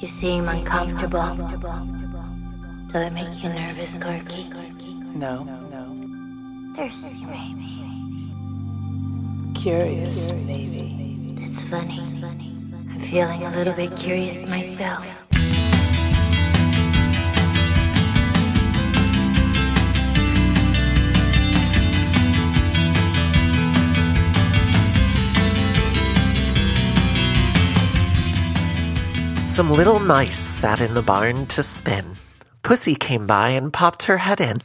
You seem uncomfortable. Do I make you nervous, Corky? No. Thirsty, maybe. Curious, maybe. That's funny. I'm feeling a little bit curious myself. Some little mice sat in the barn to spin. Pussy came by and popped her head in.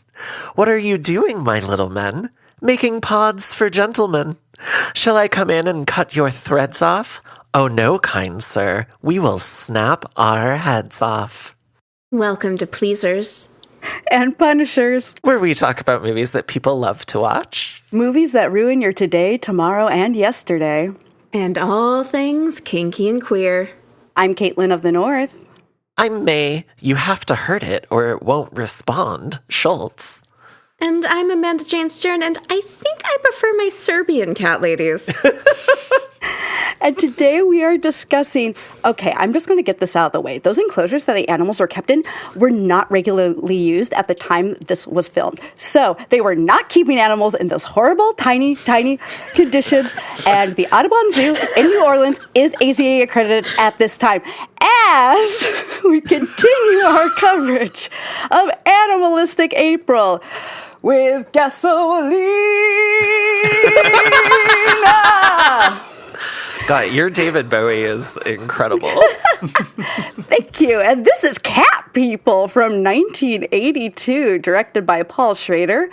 What are you doing, my little men? Making pods for gentlemen. Shall I come in and cut your threads off? Oh no, kind sir, we will snap our heads off. Welcome to Pleasers and Punishers, where we talk about movies that people love to watch. Movies that ruin your today, tomorrow, and yesterday. And all things kinky and queer. I'm Caitlin of the North. I'm May. You have to hurt it or it won't respond. Schultz. And I'm Amanda Jane Stern, and I think I prefer my Serbian cat ladies. And today we are discussing, okay, I'm just going to get this out of the way. Those enclosures that the animals were kept in were not regularly used at the time this was filmed. So they were not keeping animals in those horrible, tiny conditions. And the Audubon Zoo in New Orleans is AZA accredited at this time. As we continue our coverage of Animalistic April with gasolina. God, your David Bowie is incredible. Thank you. And this is Cat People from 1982, directed by Paul Schrader,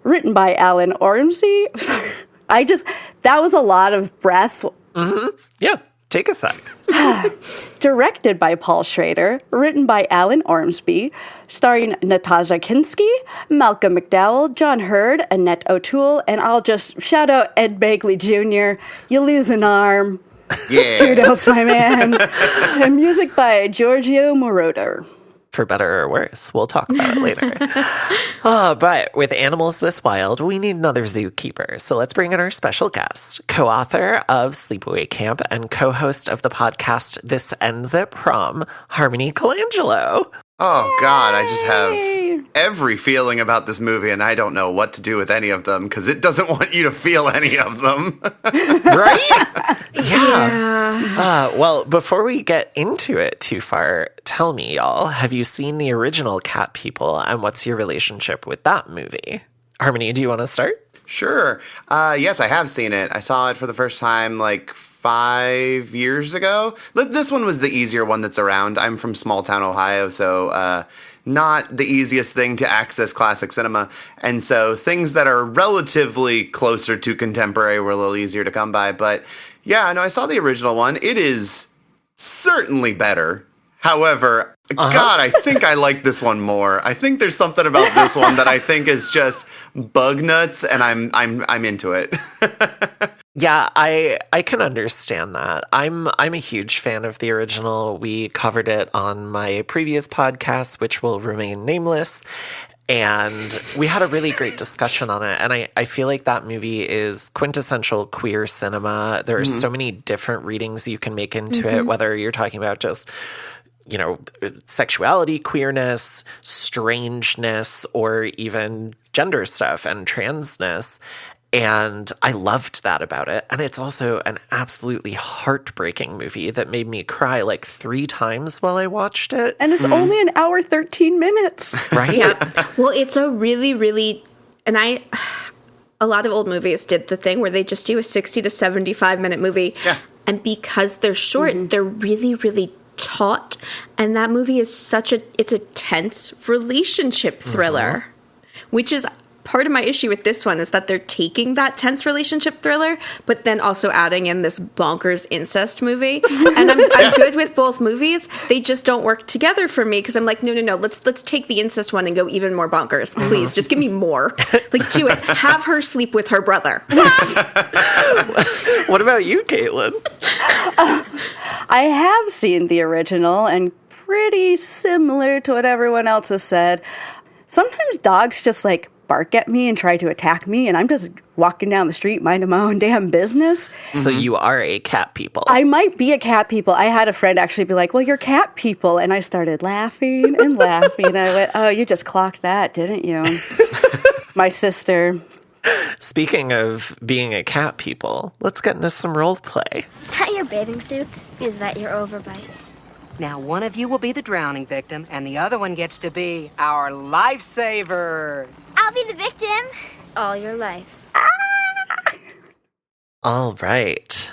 written by Alan Ormsby. Sorry. That was a lot of breath. Mm-hmm. Yeah, take a sec. Directed by Paul Schrader, written by Alan Ormsby, starring Natasha Kinski, Malcolm McDowell, John Hurd, Annette O'Toole, and I'll just shout out Ed Begley Jr. You lose an arm. Yeah. Kudos, my man. And music by Giorgio Moroder. For better or worse. We'll talk about it later. But with animals this wild, we need another zookeeper. So let's bring in our special guest, co-author of Sleepaway Camp and co-host of the podcast This Ends at Prom, Harmony Colangelo. Oh, God, I just have every feeling about this movie, and I don't know what to do with any of them, because it doesn't want you to feel any of them. Right? Yeah. Well, before we get into it too far, tell me, y'all, have you seen the original Cat People, and what's your relationship with that movie? Harmony, do you want to start? Sure. Yes, I have seen it. I saw it for the first time, 5 years ago. This one was the easier one that's around. I'm from small town Ohio, so not the easiest thing to access classic cinema. And so things that are relatively closer to contemporary were a little easier to come by. But yeah, no, I saw the original one. It is certainly better. However, God, I think I like this one more. I think there's something about this one that I think is just bug nuts, and I'm into it. Yeah, I can understand that. I'm a huge fan of the original. We covered it on my previous podcast, which will remain nameless, and we had a really great discussion on it. And I feel like that movie is quintessential queer cinema. There are so many different readings you can make into it, whether you're talking about just sexuality, queerness, strangeness, or even gender stuff and transness. And I loved that about it. And it's also an absolutely heartbreaking movie that made me cry 3 times while I watched it. And it's only an hour, 13 minutes. Right? Yeah. Well, it's a really, really, and a lot of old movies did the thing where they just do a 60 to 75 minute movie. Yeah. And because they're short, they're really, really taut. And that movie is it's a tense relationship thriller, which is part of my issue with this one, is that they're taking that tense relationship thriller, but then also adding in this bonkers incest movie. And I'm good with both movies. They just don't work together for me, because I'm like, no. Let's take the incest one and go even more bonkers. Please, just give me more. Do it. Have her sleep with her brother. What about you, Caitlin? I have seen the original, and pretty similar to what everyone else has said. Sometimes dogs just bark at me and try to attack me, and I'm just walking down the street minding my own damn business. So you are a cat people. I might be a cat people. I had a friend actually be like, well, you're cat people. And I started laughing and laughing. I went, oh, you just clocked that, didn't you? My sister. Speaking of being a cat people, let's get into some role play. Is that your bathing suit? Is that your overbite? Now, one of you will be the drowning victim, and the other one gets to be our lifesaver. I'll be the victim. All your life. All right.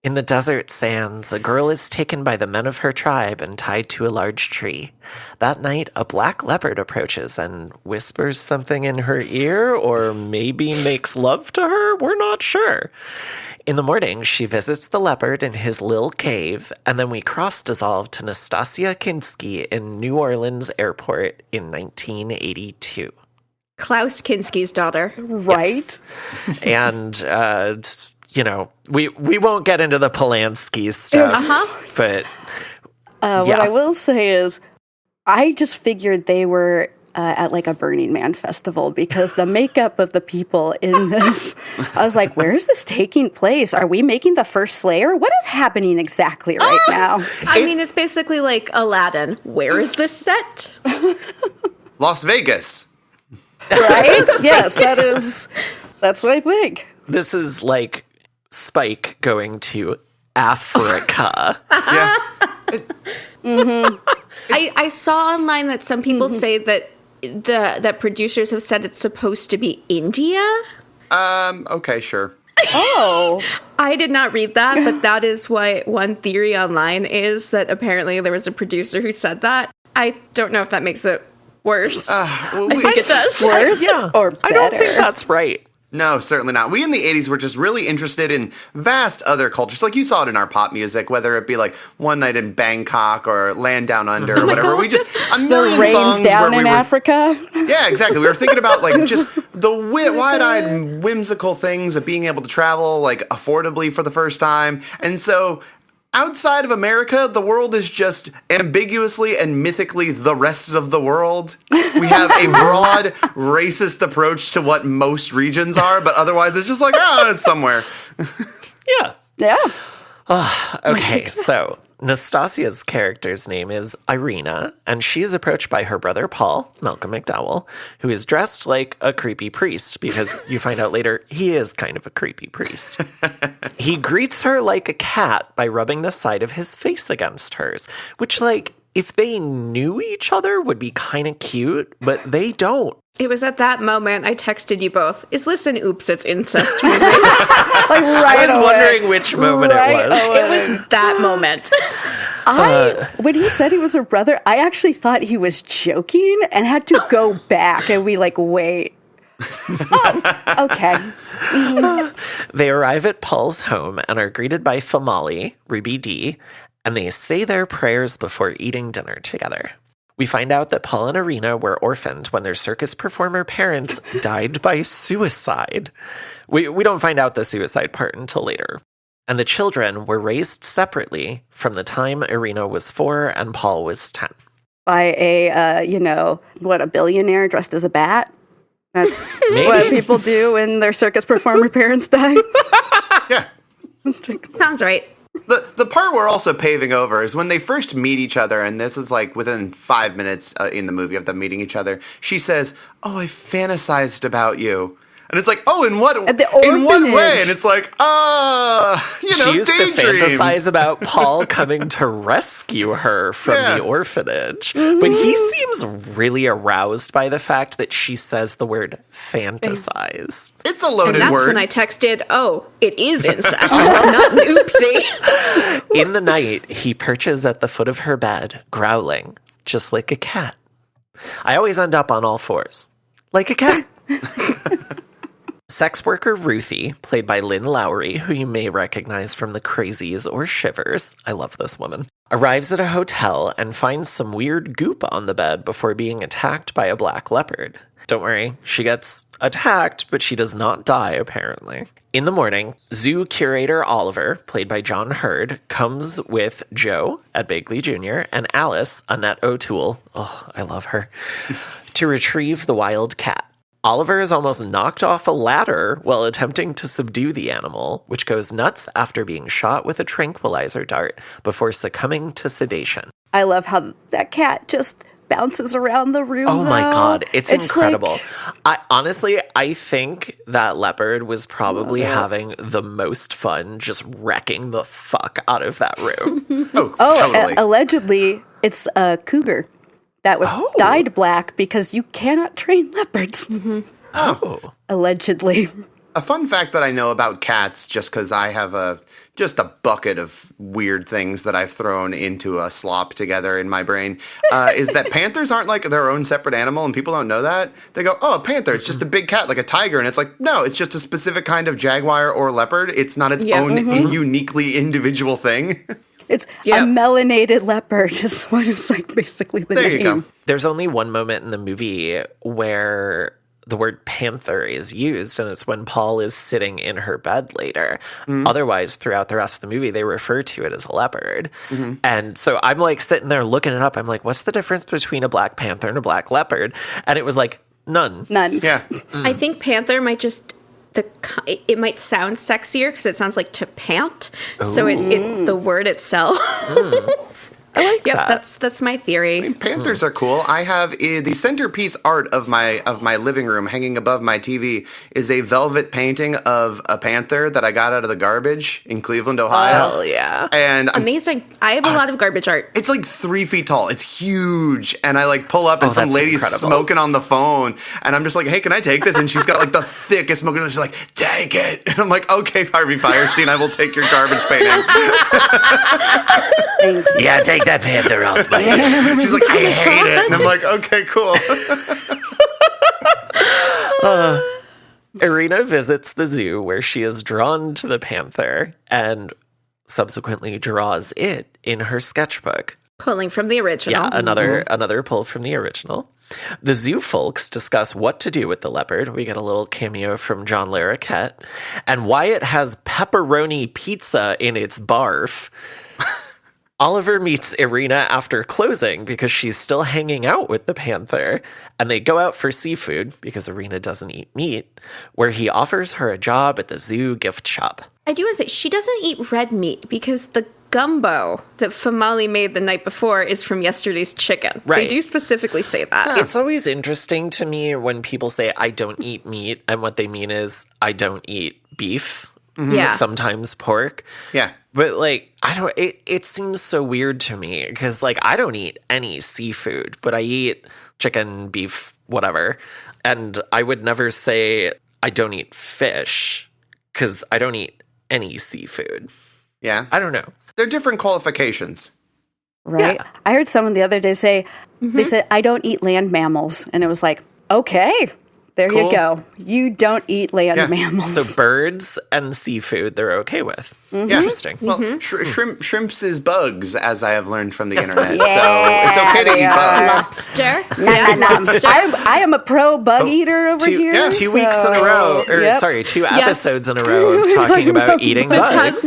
In the desert sands, a girl is taken by the men of her tribe and tied to a large tree. That night, a black leopard approaches and whispers something in her ear, or maybe makes love to her. We're not sure. In the morning, she visits the leopard in his little cave, and then we cross-dissolve to Nastasia Kinski in New Orleans Airport in 1982. Klaus Kinski's daughter. Right? Yes. And, you know, we won't get into the Polanski stuff, but What I will say is, I just figured they were at like a Burning Man festival because the makeup of the people in this, I was like, where is this taking place? Are we making the first Slayer? What is happening exactly right now? I mean, it's basically like Aladdin. Where is this set? Las Vegas. Right? Yes, that's what I think. this is like Spike going to Africa. Yeah. I saw online that some people say that that producers have said it's supposed to be India. Okay, sure. Oh. I did not read that, but that is what one theory online is, that apparently there was a producer who said that. I don't know if that makes it worse. I think it does. Worse? Yeah. Or better? I don't think that's right. No, certainly not. We in the 80s were just really interested in vast other cultures. Like you saw it in our pop music, whether it be like One Night in Bangkok or Land Down Under or whatever. We just, a million Rains songs down where in we were, Africa. Yeah, exactly. We were thinking about like just the wide-eyed, whimsical things of being able to travel like affordably for the first time. And so outside of America, the world is just ambiguously and mythically the rest of the world. We have a broad racist approach to what most regions are, but otherwise it's just like, it's somewhere. Yeah. Yeah. Okay, so Nastasia's character's name is Irina, and she is approached by her brother Paul, Malcolm McDowell, who is dressed like a creepy priest, because you find out later he is kind of a creepy priest. He greets her like a cat by rubbing the side of his face against hers, which, like, if they knew each other would be kind of cute, but they don't. It was at that moment I texted you both, is this an Oops, It's Incest movie? Like right I was away. wondering which moment Right it was. away. It was that moment. When he said he was a brother, I actually thought he was joking and had to go back and we like, wait. Okay. They arrive at Paul's home and are greeted by Famali, Ruby D, and they say their prayers before eating dinner together. We find out that Paul and Irina were orphaned when their circus performer parents died by suicide. We don't find out the suicide part until later. And the children were raised separately from the time Irina was 4 and Paul was 10. By a billionaire dressed as a bat? That's what people do when their circus performer parents die. Yeah. Sounds right. The part we're also paving over is when they first meet each other, and this is like within 5 minutes in the movie of them meeting each other. She says, I fantasized about you. And it's like, in what way? And it's like, She used to daydreams. fantasize about Paul coming to rescue her from the orphanage. But he seems really aroused by the fact that she says the word fantasize. It's a loaded And that's word. when I texted, it is incest, not an oopsie. In the night, he perches at the foot of her bed, growling, just like a cat. I always end up on all fours, like a cat. Sex worker Ruthie, played by Lynn Lowry, who you may recognize from The Crazies or Shivers, I love this woman, arrives at a hotel and finds some weird goop on the bed before being attacked by a black leopard. Don't worry, she gets attacked, but she does not die, apparently. In the morning, zoo curator Oliver, played by John Hurd, comes with Joe, Ed Begley Jr., and Alice, Annette O'Toole, I love her, to retrieve the wild cat. Oliver is almost knocked off a ladder while attempting to subdue the animal, which goes nuts after being shot with a tranquilizer dart before succumbing to sedation. I love how that cat just bounces around the room. Oh my God, it's incredible. Like, I think that leopard was probably having the most fun just wrecking the fuck out of that room. Totally. Allegedly, it's a cougar that was dyed black because you cannot train leopards. Allegedly. A fun fact that I know about cats, just because I have just a bucket of weird things that I've thrown into a slop together in my brain, is that panthers aren't like their own separate animal, and people don't know that. They go, oh, a panther, it's just a big cat, like a tiger. And it's like, no, it's just a specific kind of jaguar or leopard. It's not its own uniquely individual thing. It's a melanated leopard is what is like basically the name. There you go. There's only one moment in the movie where the word panther is used, and it's when Paul is sitting in her bed later. Otherwise, throughout the rest of the movie, they refer to it as a leopard. And so I'm like sitting there looking it up. I'm like, what's the difference between a black panther and a black leopard? And it was like, none. Yeah. I think panther might just it might sound sexier because it sounds like to pant. Ooh. So it the word itself. I like that. That's my theory. Panthers are cool. I have the centerpiece art of my living room hanging above my TV is a velvet painting of a panther that I got out of the garbage in Cleveland, Ohio. Oh yeah. And amazing. I have a lot of garbage art. It's like 3 feet tall. It's huge. And I like pull up and some lady's smoking on the phone. And I'm just like, hey, can I take this? And she's got like the thickest smoking. She's like, take it. And I'm like, okay, Harvey Fierstein, I will take your garbage painting. Yeah, take that panther off my hands. She's like, I hate it. And I'm like, okay, cool. Irina visits the zoo where she is drawn to the panther and subsequently draws it in her sketchbook. Pulling from the original. Yeah, another pull from the original. The zoo folks discuss what to do with the leopard. We get a little cameo from John Larroquette. And why it has pepperoni pizza in its barf. Oliver meets Irina after closing because she's still hanging out with the panther, and they go out for seafood because Irina doesn't eat meat, where he offers her a job at the zoo gift shop. I do want to say, she doesn't eat red meat because the gumbo that Famali made the night before is from yesterday's chicken. Right. They do specifically say that. It's always interesting to me when people say, I don't eat meat, and what they mean is, I don't eat beef. Yeah. Sometimes pork. Yeah. But, like, it seems so weird to me because, like, I don't eat any seafood, but I eat chicken, beef, whatever. And I would never say I don't eat fish because I don't eat any seafood. Yeah. I don't know. They're different qualifications. Right? Yeah. I heard someone the other day say, they said, I don't eat land mammals. And it was like, okay. There you go. You don't eat land mammals. So birds and seafood, they're okay with. Interesting. Well, shrimps is bugs, as I have learned from the internet. So it's okay to eat bugs. Lobster. Lobster. I am a pro bug eater over here. Yeah. 2 weeks in a row, or 2 episodes in a row of talking about eating bugs.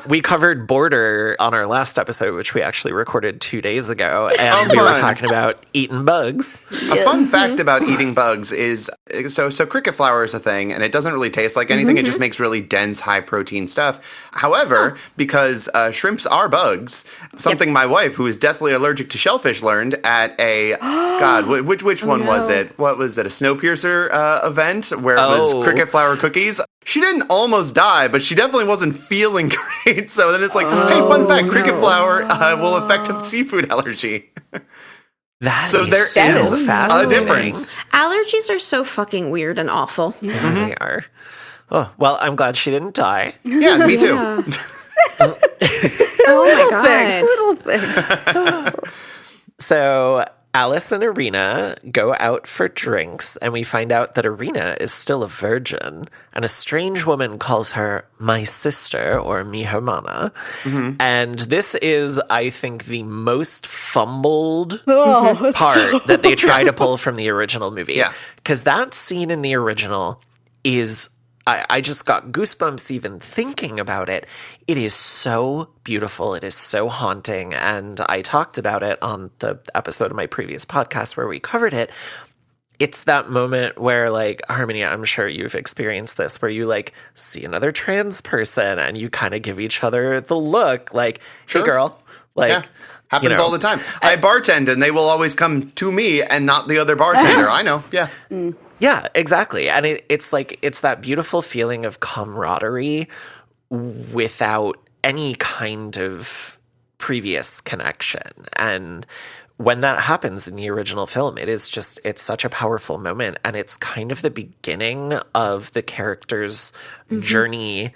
We covered Border on our last episode, which we actually recorded 2 days ago, and we were talking about eating bugs. A fun fact about eating bugs is, so cricket flour is a thing, and it doesn't really taste like anything. It just makes really dense, high-protein stuff. However, because shrimps are bugs, something my wife, who is deathly allergic to shellfish, learned at a, which one was it? What was it, a Snowpiercer event where it was cricket flour cookies? She didn't almost die, but she definitely wasn't feeling great. So then it's like, hey, fun fact, cricket flour will affect a seafood allergy. There is a difference. Allergies are so fucking weird and awful. Yeah, they are. Oh, well, I'm glad she didn't die. Yeah, me too. Oh my God. Little things. So Alice and Irina go out for drinks, and we find out that Irina is still a virgin, and a strange woman calls her my sister, or mi hermana. And this is, I think, the most fumbled part that they try to pull from the original movie. Yeah. Because that scene in the original is... I just got goosebumps even thinking about it. It is so beautiful. It is so haunting. And I talked about it on the episode of my previous podcast where we covered it. it's that moment where, like, Harmony, I'm sure you've experienced this, where you, like, see another trans person and you kind of give each other the look, like, hey, girl. Like, happens all the time. I bartend and they will always come to me and not the other bartender. I know. Yeah. Yeah, exactly. And it's like, it's that beautiful feeling of camaraderie without any kind of previous connection. And when that happens in the original film, it's such a powerful moment. And it's kind of the beginning of the character's journey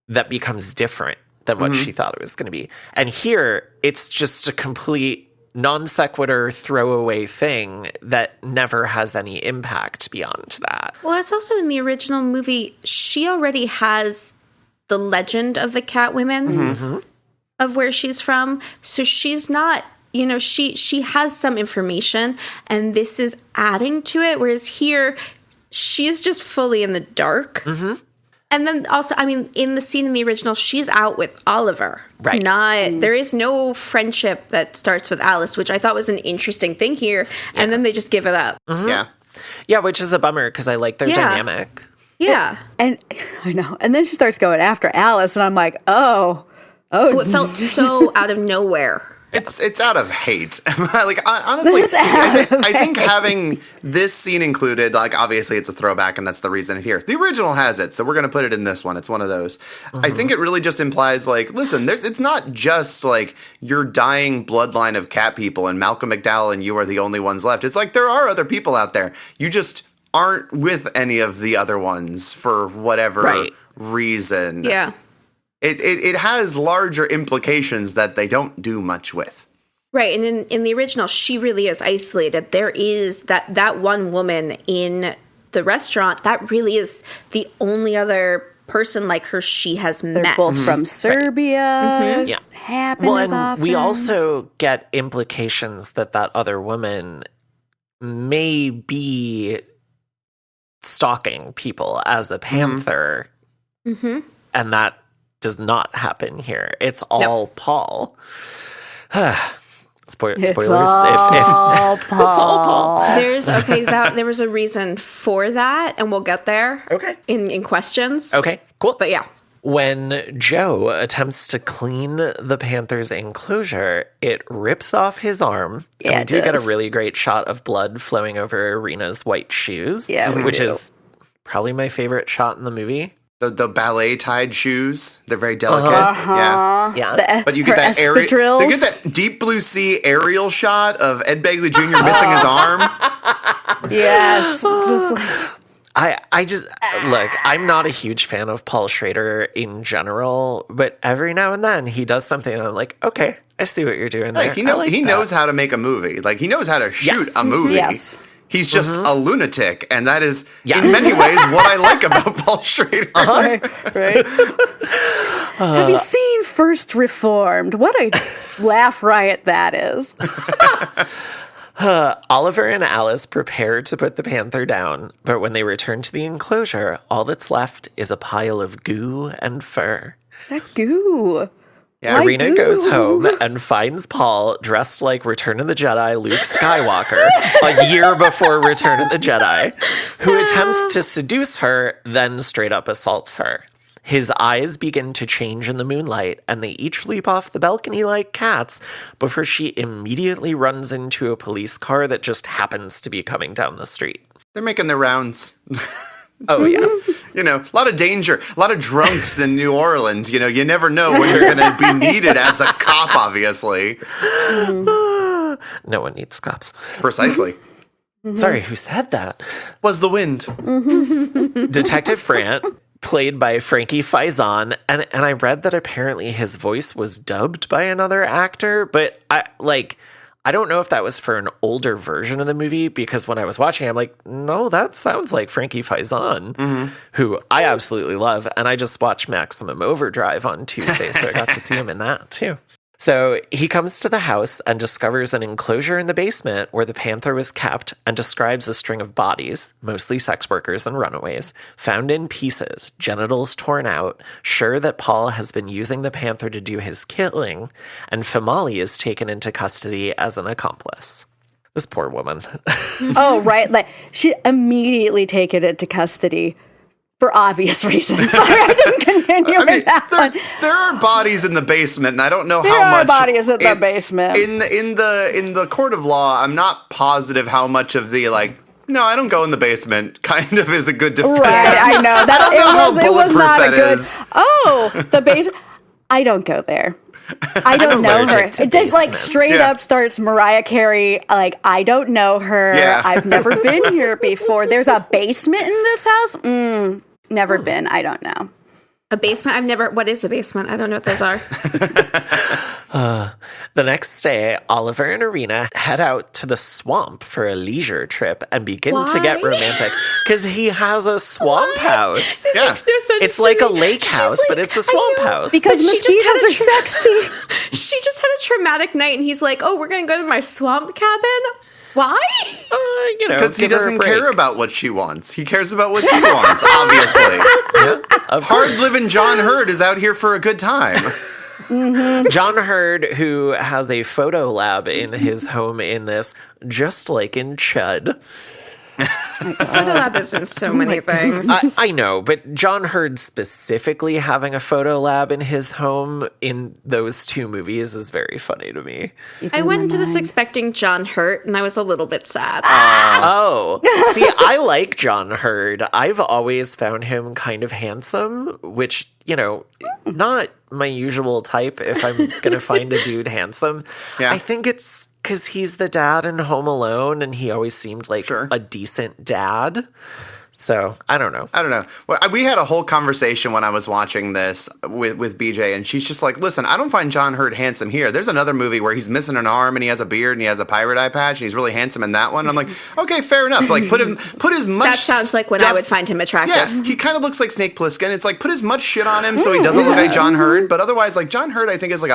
that becomes different than what she thought it was going to be. And here, it's just a complete non sequitur throwaway thing that never has any impact beyond that. Well, it's also in the original movie, she already has the legend of the Catwomen of where she's from. So she's not, you know, she has some information and this is adding to it. Whereas here, she's just fully in the dark. And then also, I mean, in the scene in the original, she's out with Oliver. Right. There is no friendship that starts with Alice, which I thought was an interesting thing here. And then they just give it up. Yeah, which is a bummer because I like their dynamic. Yeah. And I know. And then she starts going after Alice, and I'm like, oh. So it felt so out of nowhere. It's out of hate. Like, honestly, I think having this scene included, like, obviously it's a throwback and that's the reason it's here. The original has it, so we're going to put it in this one. It's one of those. I think it really just implies, like, listen, it's not just, like, your dying bloodline of cat people and Malcolm McDowell and you are the only ones left. It's like there are other people out there. You just aren't with any of the other ones for whatever reason. Yeah. It has larger implications that they don't do much with. Right, and in the original, she really is isolated. There is that one woman in the restaurant, that really is the only other person like her she has met. They're both from Serbia. Yeah. Happen Well, as and often. we also get implications that other woman may be stalking people as a panther. And that does not happen here. It's all Paul. Spoilers. It's all Paul. It's all Paul. There was a reason for that, and we'll get there. Okay. In questions. Okay, cool. But yeah. When Joe attempts to clean the panther's enclosure, it rips off his arm. Yeah, and we do get a does. really great shot of blood flowing over Irina's white shoes. Yeah, we which do. is probably my favorite shot in the movie. The ballet tied shoes, they're very delicate. Yeah. But you get that espadrilles. you get that deep blue sea aerial shot of Ed Begley Jr. missing his arm. Yes. Just like, I just look, I'm not a huge fan of Paul Schrader in general, but every now and then he does something and I'm like, okay, I see what you're doing there. Like, he knows how to make a movie. Like, he knows how to shoot a movie. Yes. He's just a lunatic, and that is, in many ways, what I like about Paul Schrader. right. Have you seen First Reformed? What a laugh riot that is. Oliver and Alice prepare to put the panther down, but when they return to the enclosure, all that's left is a pile of goo and fur. That goo. Yeah. Irina goes home and finds Paul dressed like Return of the Jedi Luke Skywalker a year before Return of the Jedi, who attempts to seduce her, then straight up assaults her. His eyes begin to change in the moonlight, and they each leap off the balcony like cats before she immediately runs into a police car that just happens to be coming down the street. They're making their rounds. Oh, yeah. You know, a lot of danger, a lot of drunks in New Orleans. You know, you never know when you're going to be needed as a cop, obviously. No one needs cops. Precisely. Sorry, who said that? Was the wind. Detective Brandt, played by Frankie Faison, and I read that apparently his voice was dubbed by another actor, but I don't know if that was for an older version of the movie, because when I was watching, I'm like, no, that sounds like Frankie Faison, who I absolutely love. And I just watched Maximum Overdrive on Tuesday, so I got to see him in that too. So he comes to the house and discovers an enclosure in the basement where the panther was kept, and describes a string of bodies, mostly sex workers and runaways, found in pieces, genitals torn out, sure that Paul has been using the panther to do his killing, and Famali is taken into custody as an accomplice. This poor woman. Oh, right. Like, she immediately taken into custody for obvious reasons. Sorry, I didn't continue with that one. There are bodies in the basement, and I don't know There how much are bodies in the basement. In the court of law, I'm not positive how much of the no, I don't go in the basement kind of is a good defense. Right, I know. That, I don't know how it was bulletproof not a that good. is. Oh, the basement. I don't go there. I don't know her. It just straight up starts Mariah Carey. Like, I don't know her. Yeah. I've never been here before. There's a basement in this house? Never been. I don't know. A basement? What is a basement? I don't know what those are. The next day, Oliver and Irina head out to the swamp for a leisure trip and begin to get romantic because he has a swamp house. Yeah. Makes no sense It's to like me. a lake house, but it's a swamp house. Because But she just mosquitoes had are a sexy. She just had a traumatic night, and he's like, "Oh, we're gonna go to my swamp cabin." Why? Because he give her a doesn't break. care about what she wants. He cares about what he wants, obviously. Yeah, of course. Hard-living John Hurd is out here for a good time. John Hurd, who has a photo lab in his home in this, just like in Chud. Photo lab is in so many things. I know, but John Hurd specifically having a photo lab in his home in those two movies is very funny to me. I went into this expecting John Hurt, and I was a little bit sad. Oh, see, I like John Hurd. I've always found him kind of handsome, which, not my usual type if I'm going to find a dude handsome. Yeah. I think it's because he's the dad in Home Alone, and he always seemed like a decent dad. So, I don't know. Well, we had a whole conversation when I was watching this with BJ, and she's just like, listen, I don't find John Hurd handsome here. There's another movie where he's missing an arm, and he has a beard, and he has a pirate eye patch, and he's really handsome in that one. I'm like, okay, fair enough. Like, put as much That sounds like when I would find him attractive. Yeah, he kind of looks like Snake Plissken. It's like, put as much shit on him so he doesn't look like John Hurd, but otherwise, like, John Hurd, I think, is like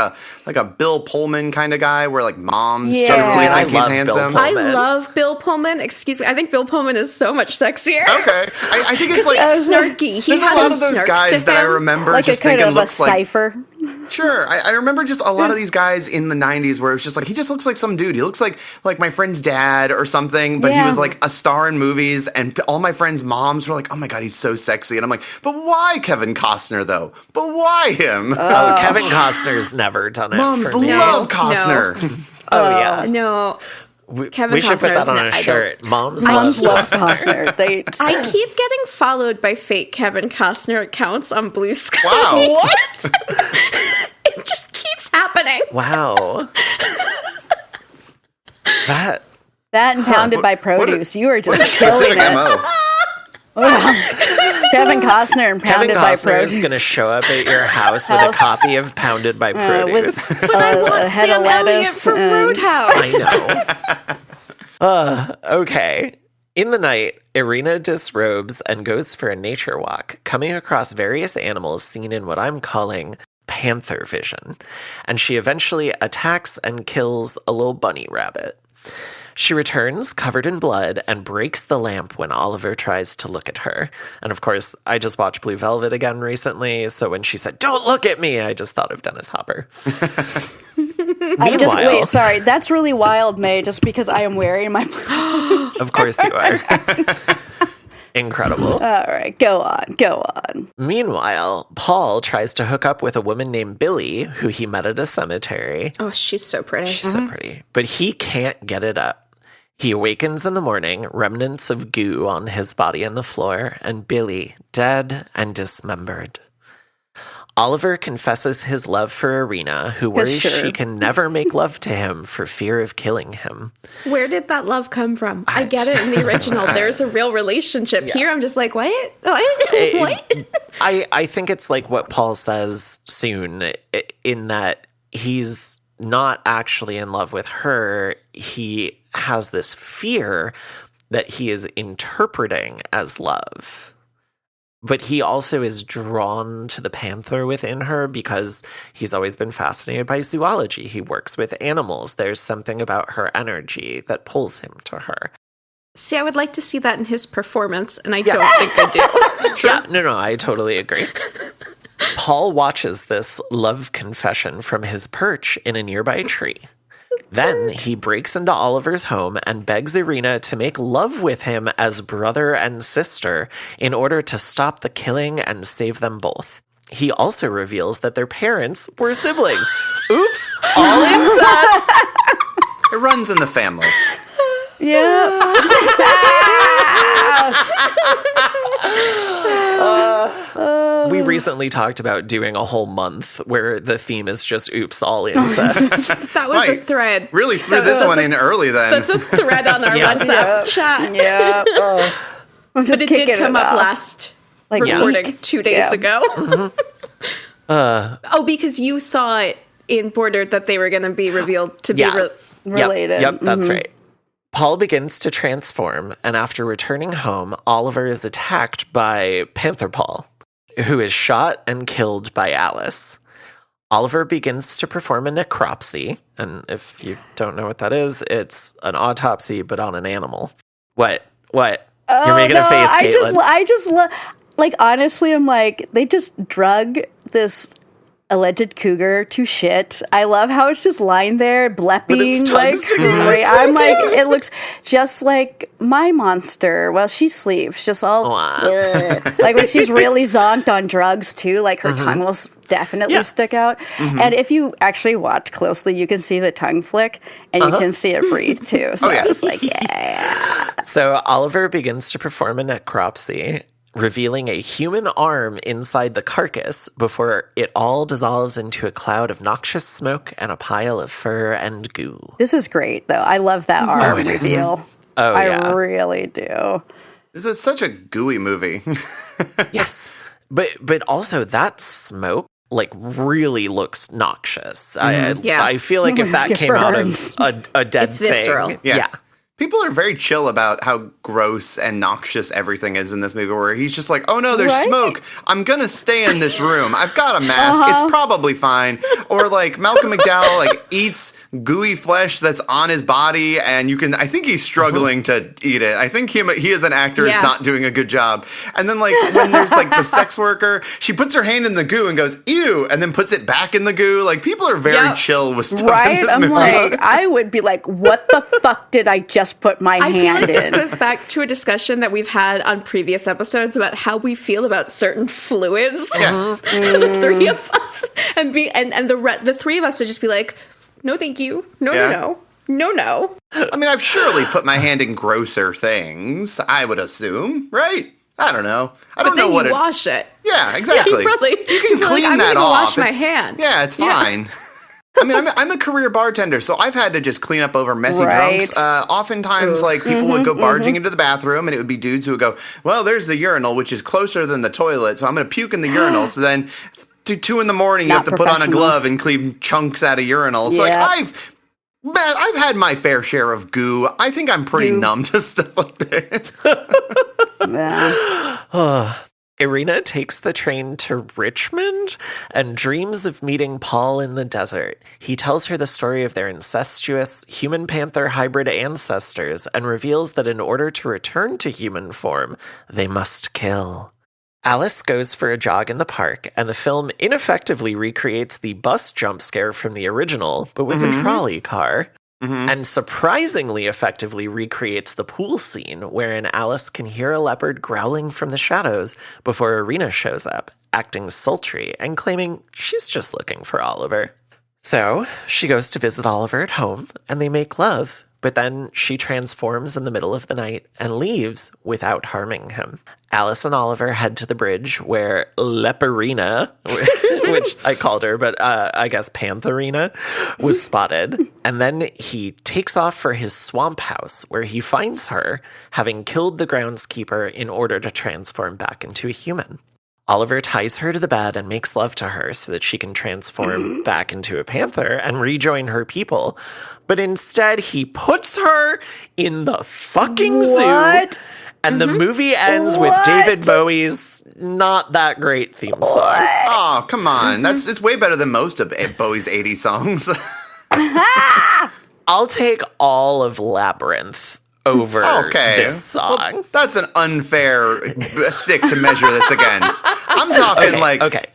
a Bill Pullman kind of guy where, like, moms generally I think he's love Bill handsome. Pullman. I love Bill Pullman. Excuse me. I think Bill Pullman is so much sexier. Okay. I think it's like snarky. There's a lot of those guys that I remember Like just a kind thinking of a looks like cipher. Sure, I remember just a lot of these guys in the 90s where it was just like, he just looks like some dude. He looks like my friend's dad or something, but he was like a star in movies, and all my friends' moms were like, oh my God, he's so sexy. And I'm like, but why Kevin Costner, though? But why him? Oh, Kevin Costner's never done it Moms for me. love Costner. No. Oh, yeah. No. Kevin we should put Costner that on a shirt. Moms Moms love love Costner. I keep getting followed by fake Kevin Costner accounts on Bluesky. Wow. What? It just keeps happening. Wow. That and Pounded by Produce. You are just Specific killing it. MO. Kevin Costner and Kevin Pounded by Costner Produce. is going to show up at your house with a copy of Pounded by Produce. But I want head of Sam Elliott lettuce from and- Roadhouse. I know. Okay. In the night, Irina disrobes and goes for a nature walk, coming across various animals seen in what I'm calling panther vision. And she eventually attacks and kills a little bunny rabbit. She returns covered in blood and breaks the lamp when Oliver tries to look at her. And of course, I just watched Blue Velvet again recently, so when she said, "Don't look at me," I just thought of Dennis Hopper. Wait, sorry. That's really wild, May, just because I am wearing my... Of course you are. Incredible. All right, go on. Meanwhile, Paul tries to hook up with a woman named Billy, who he met at a cemetery. Oh, she's so pretty. She's so pretty. But he can't get it up. He awakens in the morning, remnants of goo on his body on the floor, and Billy dead and dismembered. Oliver confesses his love for Irina, who worries she can never make love to him for fear of killing him. Where did that love come from? I get it in the original. There's a real relationship. Here, I'm just like, what? What? I think it's like what Paul says soon, in that he's not actually in love with her. He has this fear that he is interpreting as love. But he also is drawn to the panther within her because he's always been fascinated by zoology. He works with animals. There's something about her energy that pulls him to her. See, I would like to see that in his performance, and I don't think I do. Sure. Yeah, no, I totally agree. Paul watches this love confession from his perch in a nearby tree. Then he breaks into Oliver's home and begs Irina to make love with him as brother and sister in order to stop the killing and save them both. He also reveals that their parents were siblings. Oops, all incest! It runs in the family. Yeah. We recently talked about doing a whole month where the theme is just oops, all incest. That was a thread. Really threw this one in early then. That's a thread on our WhatsApp chat. Yeah. But it did come up last recording 2 days ago. Mm-hmm. Because you saw it in Border that they were going to be revealed to be related. Yep, that's right. Paul begins to transform, and after returning home, Oliver is attacked by Panther Paul, who is shot and killed by Alice. Oliver begins to perform a necropsy, and if you don't know what that is, it's an autopsy, but on an animal. What? You're making a face, Caitlin. I just like, honestly, I'm like, they just drug this alleged cougar to shit. I love how it's just lying there blepping like great. I'm like, it looks just like my monster while she sleeps, just all like when she's really zonked on drugs too, like her tongue will definitely stick out. And if you actually watch closely, you can see the tongue flick and you can see it breathe too. So I was like, So Oliver begins to perform a necropsy, revealing a human arm inside the carcass before it all dissolves into a cloud of noxious smoke and a pile of fur and goo. This is great, though. I love that arm reveal. I really do. This is such a gooey movie. Yes. But also that smoke like really looks noxious. I feel like if that came out of a dead thing. Visceral. Yeah. People are very chill about how gross and noxious everything is in this movie, where he's just like, oh no, there's smoke. I'm going to stay in this room. I've got a mask. It's probably fine. Or like Malcolm McDowell like eats gooey flesh that's on his body, and I think he's struggling to eat it. I think he as an actor is not doing a good job. And then like when there's like the sex worker, she puts her hand in the goo and goes, ew, and then puts it back in the goo. Like people are very chill with stuff in this movie. Like, I would be like, what the fuck did I just put my hand in? I feel like this goes back to a discussion that we've had on previous episodes about how we feel about certain fluids. The three of us, and the three of us would just be like, no, thank you, no. I mean, I've surely put my hand in grosser things, I would assume, right? I don't know. I don't know what you wash it. Yeah, exactly. You can clean like, that off. Wash my hand. Yeah, it's fine. I mean, I'm a career bartender, so I've had to just clean up over messy drunks. Oftentimes, like, people would go barging into the bathroom, and it would be dudes who would go, well, there's the urinal, which is closer than the toilet, so I'm going to puke in the urinal. So then, to 2 a.m, you have to put on a glove and clean chunks out of urinals. So, like, I've had my fair share of goo. I think I'm pretty numb to stuff like this. Irina takes the train to Richmond and dreams of meeting Paul in the desert. He tells her the story of their incestuous human-panther hybrid ancestors and reveals that in order to return to human form, they must kill. Alice goes for a jog in the park, and the film ineffectively recreates the bus jump scare from the original, but with a trolley car. And surprisingly effectively recreates the pool scene wherein Alice can hear a leopard growling from the shadows before Irina shows up, acting sultry and claiming she's just looking for Oliver. So she goes to visit Oliver at home and they make love, but then she transforms in the middle of the night and leaves without harming him. Alice and Oliver head to the bridge where Leperina, which I called her, but I guess Pantherina, was spotted. And then he takes off for his swamp house where he finds her, having killed the groundskeeper in order to transform back into a human. Oliver ties her to the bed and makes love to her so that she can transform back into a panther and rejoin her people. But instead, he puts her in the fucking zoo. And the movie ends with David Bowie's not that great theme song. Oh, come on. It's way better than most of Bowie's 80s songs. I'll take all of Labyrinth over Okay. this song. Well, that's an unfair stick to measure this against. I'm talking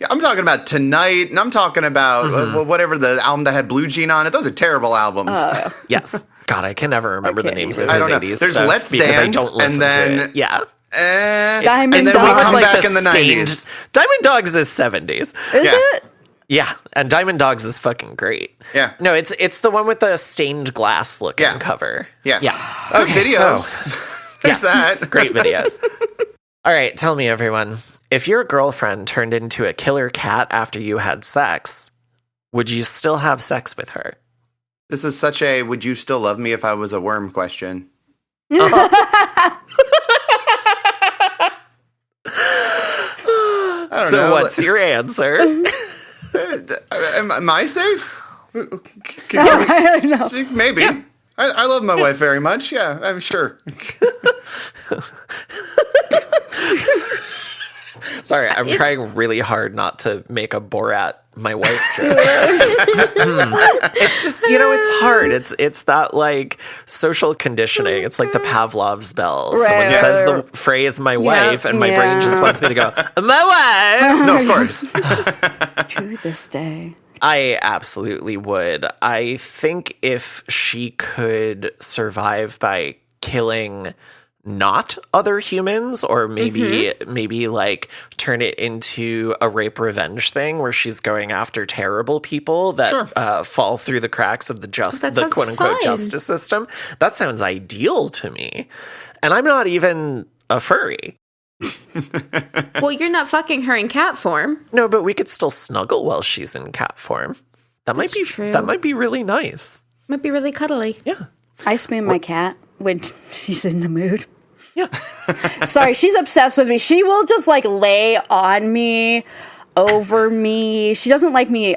I'm talking about Tonight, and I'm talking about whatever the album that had Blue Jean on it. Those are terrible albums. Yes. God, I can never remember the names of I his don't know. 80s There's stuff Let's because I Dance, don't listen and then to it. Yeah. Diamond and then Dogs. we come Like back the in the stained- 90s. Diamond Dogs is 70s. Is Yeah. it? Yeah, and Diamond Dogs is fucking great. Yeah. No, it's the one with the stained glass looking cover. Yeah. Yeah. Good Okay, videos. so- There's that. Great videos. All right, tell me, everyone. If your girlfriend turned into a killer cat after you had sex, would you still have sex with her? This is such a would you still love me if I was a worm question. I don't So know. what's your answer? Am I safe? I don't know. Maybe. I love my wife very much. Yeah, I'm sure. Sorry, I'm trying really hard not to make a Borat my wife joke. It's just, it's hard. It's that like social conditioning. It's like the Pavlov's bell. Someone says the phrase "my wife," and my brain just wants me to go, "My wife." No, of course. To this day. I absolutely would. I think if she could survive by killing not other humans, or maybe like turn it into a rape revenge thing where she's going after terrible people that fall through the cracks of the quote unquote justice system. That sounds ideal to me. And I'm not even a furry. Well, you're not fucking her in cat form. No, but we could still snuggle while she's in cat form. That might be true. That might be really nice. Might be really cuddly. Yeah. I spoon my cat when she's in the mood. Yeah. Sorry, she's obsessed with me. She will just like lay on me, over me. She doesn't like me.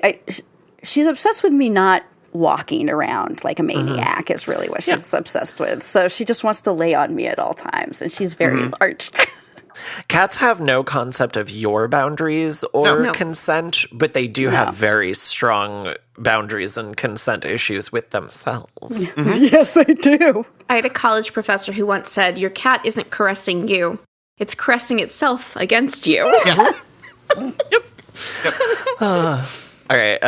She's obsessed with me not walking around like a maniac is really what she's obsessed with. So she just wants to lay on me at all times, and she's very large. Cats have no concept of your boundaries or consent, but they do have very strong boundaries and consent issues with themselves. Yes, they do. I had a college professor who once said, "Your cat isn't caressing you. It's caressing itself against you." Yeah. All right,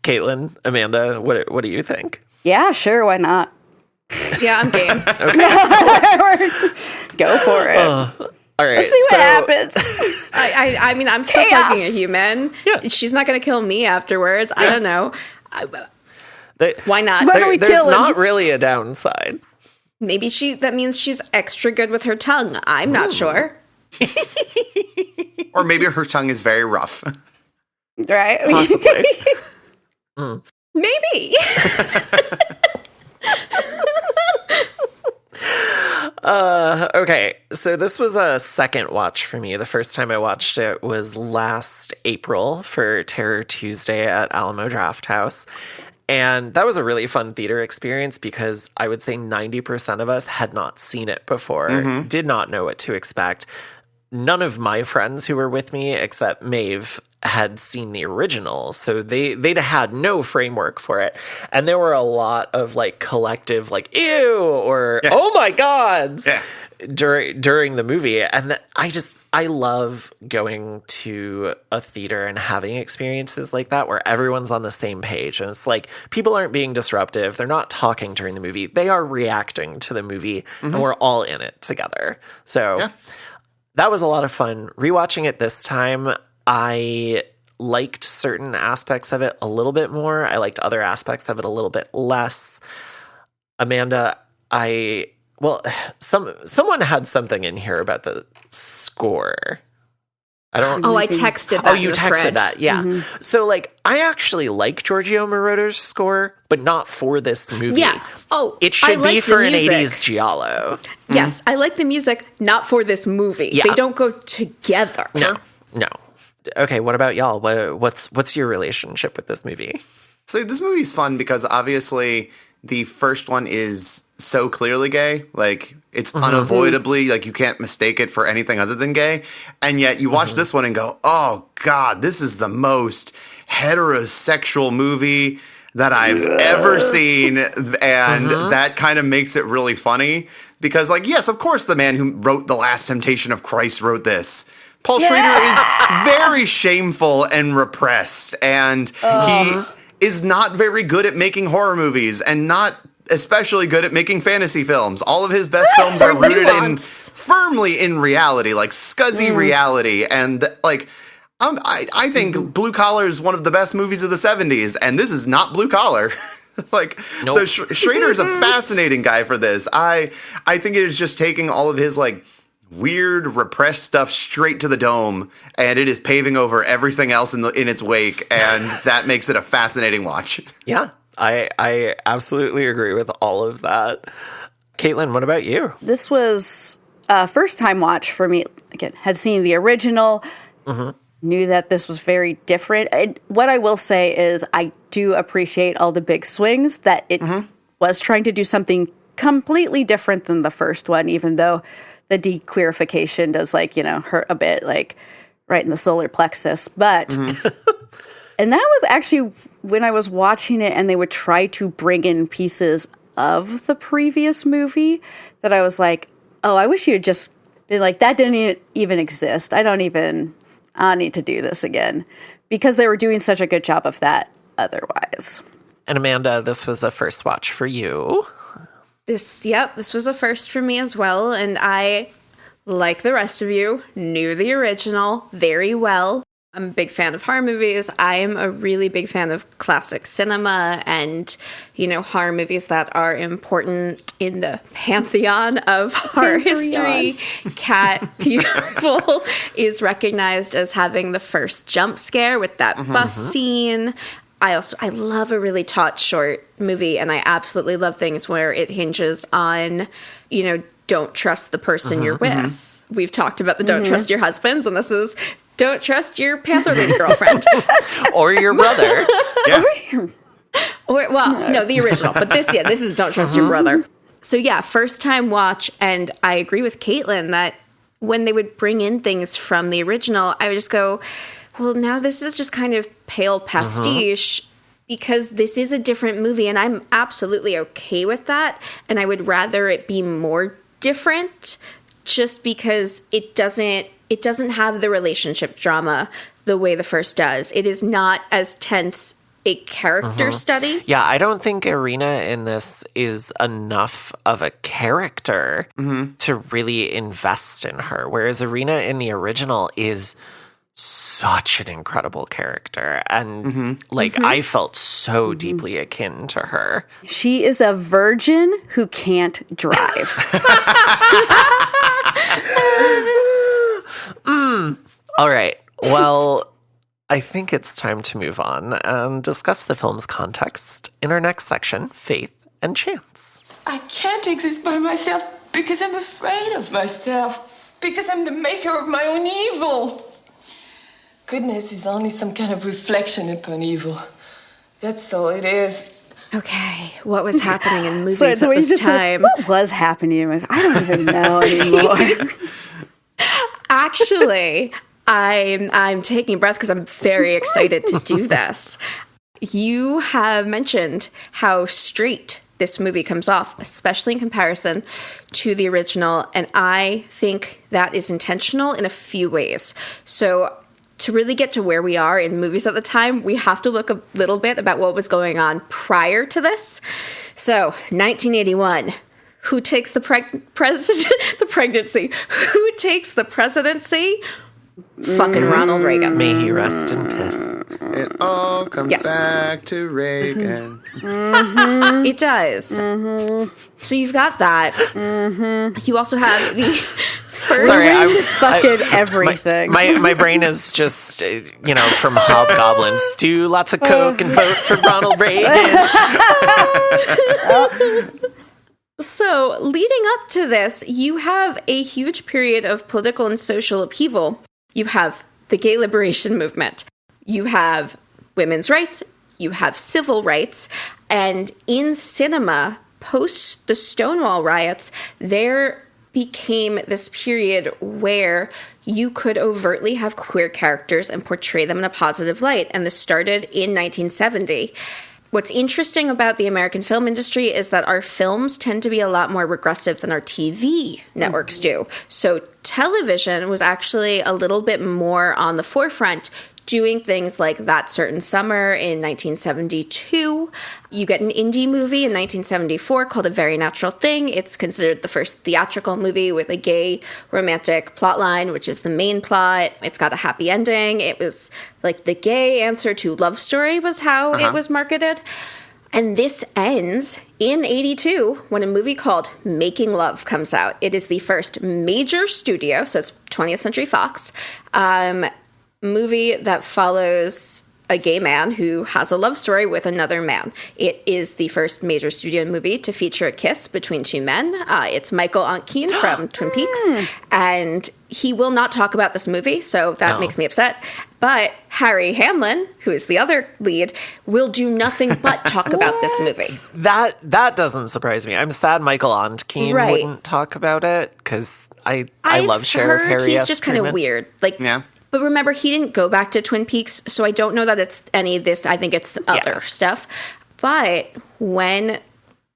Caitlin, Amanda, what do you think? Yeah, sure, why not? Yeah, I'm game. Go for it. All right, Let's see what happens. I mean, I'm still Chaos. fucking a human. Yeah. She's not going to kill me afterwards. I don't know. Why not? Why don't we There's kill him? not really a downside. Maybe that means she's extra good with her tongue. I'm not sure. Or maybe her tongue is very rough. Right? Possibly. Maybe. Okay, so this was a second watch for me. The first time I watched it was last April for Terror Tuesday at Alamo Drafthouse. And that was a really fun theater experience because I would say 90% of us had not seen it before, did not know what to expect. None of my friends who were with me, except Maeve, had seen the original, so they'd had no framework for it. And there were a lot of like collective like ew or oh my gods during the movie. And I love going to a theater and having experiences like that where everyone's on the same page, and it's like people aren't being disruptive, they're not talking during the movie, they are reacting to the movie, and we're all in it together. So that was a lot of fun. Rewatching it this time, I liked certain aspects of it a little bit more. I liked other aspects of it a little bit less. Amanda, someone had something in here about the score. I texted that. Oh, you texted thread. that. Yeah. So like, I actually like Giorgio Moroder's score, but not for this movie. Yeah. Oh, it should like be for the an music. 80s giallo. Yes, I like the music, not for this movie. Yeah. They don't go together. No. Okay, what about y'all? What's your relationship with this movie? So this movie's fun because obviously the first one is so clearly gay. Like, it's unavoidably, like, you can't mistake it for anything other than gay. And yet you watch this one and go, oh, God, this is the most heterosexual movie that I've ever seen. And that kind of makes it really funny because, like, yes, of course the man who wrote The Last Temptation of Christ wrote this. Paul Schrader is very shameful and repressed, and he is not very good at making horror movies, and not especially good at making fantasy films. All of his best films are rooted firmly in reality, like scuzzy reality, and like I think Blue Collar is one of the best movies of the 70s, and this is not Blue Collar. So Schrader is a fascinating guy for this. I think it is just taking all of his like weird repressed stuff straight to the dome, and it is paving over everything else in its wake, and that makes it a fascinating watch. Yeah, I absolutely agree with all of that. Caitlin, what about you? This was a first-time watch for me. Again, had seen the original, knew that this was very different. And what I will say is I do appreciate all the big swings, that it was trying to do something completely different than the first one, even though the dequeerification does, like, you know, hurt a bit, like right in the solar plexus. But, and that was actually when I was watching it and they would try to bring in pieces of the previous movie that I was like, oh, I wish you had just been like, that didn't even exist. I don't need to do this again, because they were doing such a good job of that otherwise. And Amanda, this was a first watch for you. This was a first for me as well, and I, like the rest of you, knew the original very well. I'm a big fan of horror movies. I am a really big fan of classic cinema and, you know, horror movies that are important in the pantheon of horror history. Cat Beautiful is recognized as having the first jump scare with that bus scene. I love a really taut short movie, and I absolutely love things where it hinges on, you know, don't trust the person you're with. We've talked about the don't trust your husbands, and this is don't trust your Panther Lady girlfriend. Or your brother. No, the original. But this is don't trust your brother. So yeah, first time watch, and I agree with Caitlin that when they would bring in things from the original, I would just go, well, now this is just kind of pale pastiche, because this is a different movie, and I'm absolutely okay with that, and I would rather it be more different, just because it doesn't have the relationship drama the way the first does. It is not as tense a character study. Yeah, I don't think Irina in this is enough of a character to really invest in her, whereas Irina in the original is such an incredible character, and I felt so deeply akin to her. She is a virgin who can't drive. All right. Well, I think it's time to move on and discuss the film's context in our next section, Faith and Chance. I can't exist by myself because I'm afraid of myself, because I'm the maker of my own evil. Goodness is only some kind of reflection upon evil. That's all it is. Okay, what was happening in movies at this time? What was happening? I don't even know anymore. Actually, I'm taking a breath because I'm very excited to do this. You have mentioned how straight this movie comes off, especially in comparison to the original, and I think that is intentional in a few ways. So to really get to where we are in movies at the time, we have to look a little bit about what was going on prior to this. So, 1981. Who takes the presidency? Who takes the presidency? Fucking Ronald Reagan. May he rest in peace. It all comes back to Reagan. It does. So you've got that. You also have the first... Sorry, fucking everything. My brain is just, from Hobgoblins. Do lots of coke and vote for Ronald Reagan. So, leading up to this, you have a huge period of political and social upheaval. You have the gay liberation movement. You have women's rights. You have civil rights. And in cinema, post the Stonewall riots, there became this period where you could overtly have queer characters and portray them in a positive light. And this started in 1970. what's interesting about the American film industry is that our films tend to be a lot more regressive than our TV networks do. So television was actually a little bit more on the forefront, doing things like That Certain Summer in 1972. You get an indie movie in 1974 called A Very Natural Thing. It's considered the first theatrical movie with a gay romantic plotline, which is the main plot. It's got a happy ending. It was like the gay answer to Love Story was how it was marketed. And this ends in 82 when a movie called Making Love comes out. It is the first major studio, so it's 20th Century Fox, movie that follows a gay man who has a love story with another man. It is the first major studio movie to feature a kiss between two men. It's Michael Ontkean from Twin Peaks, and he will not talk about this movie, so that makes me upset. But Harry Hamlin, who is the other lead, will do nothing but talk about this movie. That doesn't surprise me. I'm sad Michael Ontkean wouldn't talk about it, because I love Sheriff Harry He's S. just kind of weird. But remember, he didn't go back to Twin Peaks, so I don't know that it's any of this. I think it's other stuff. But when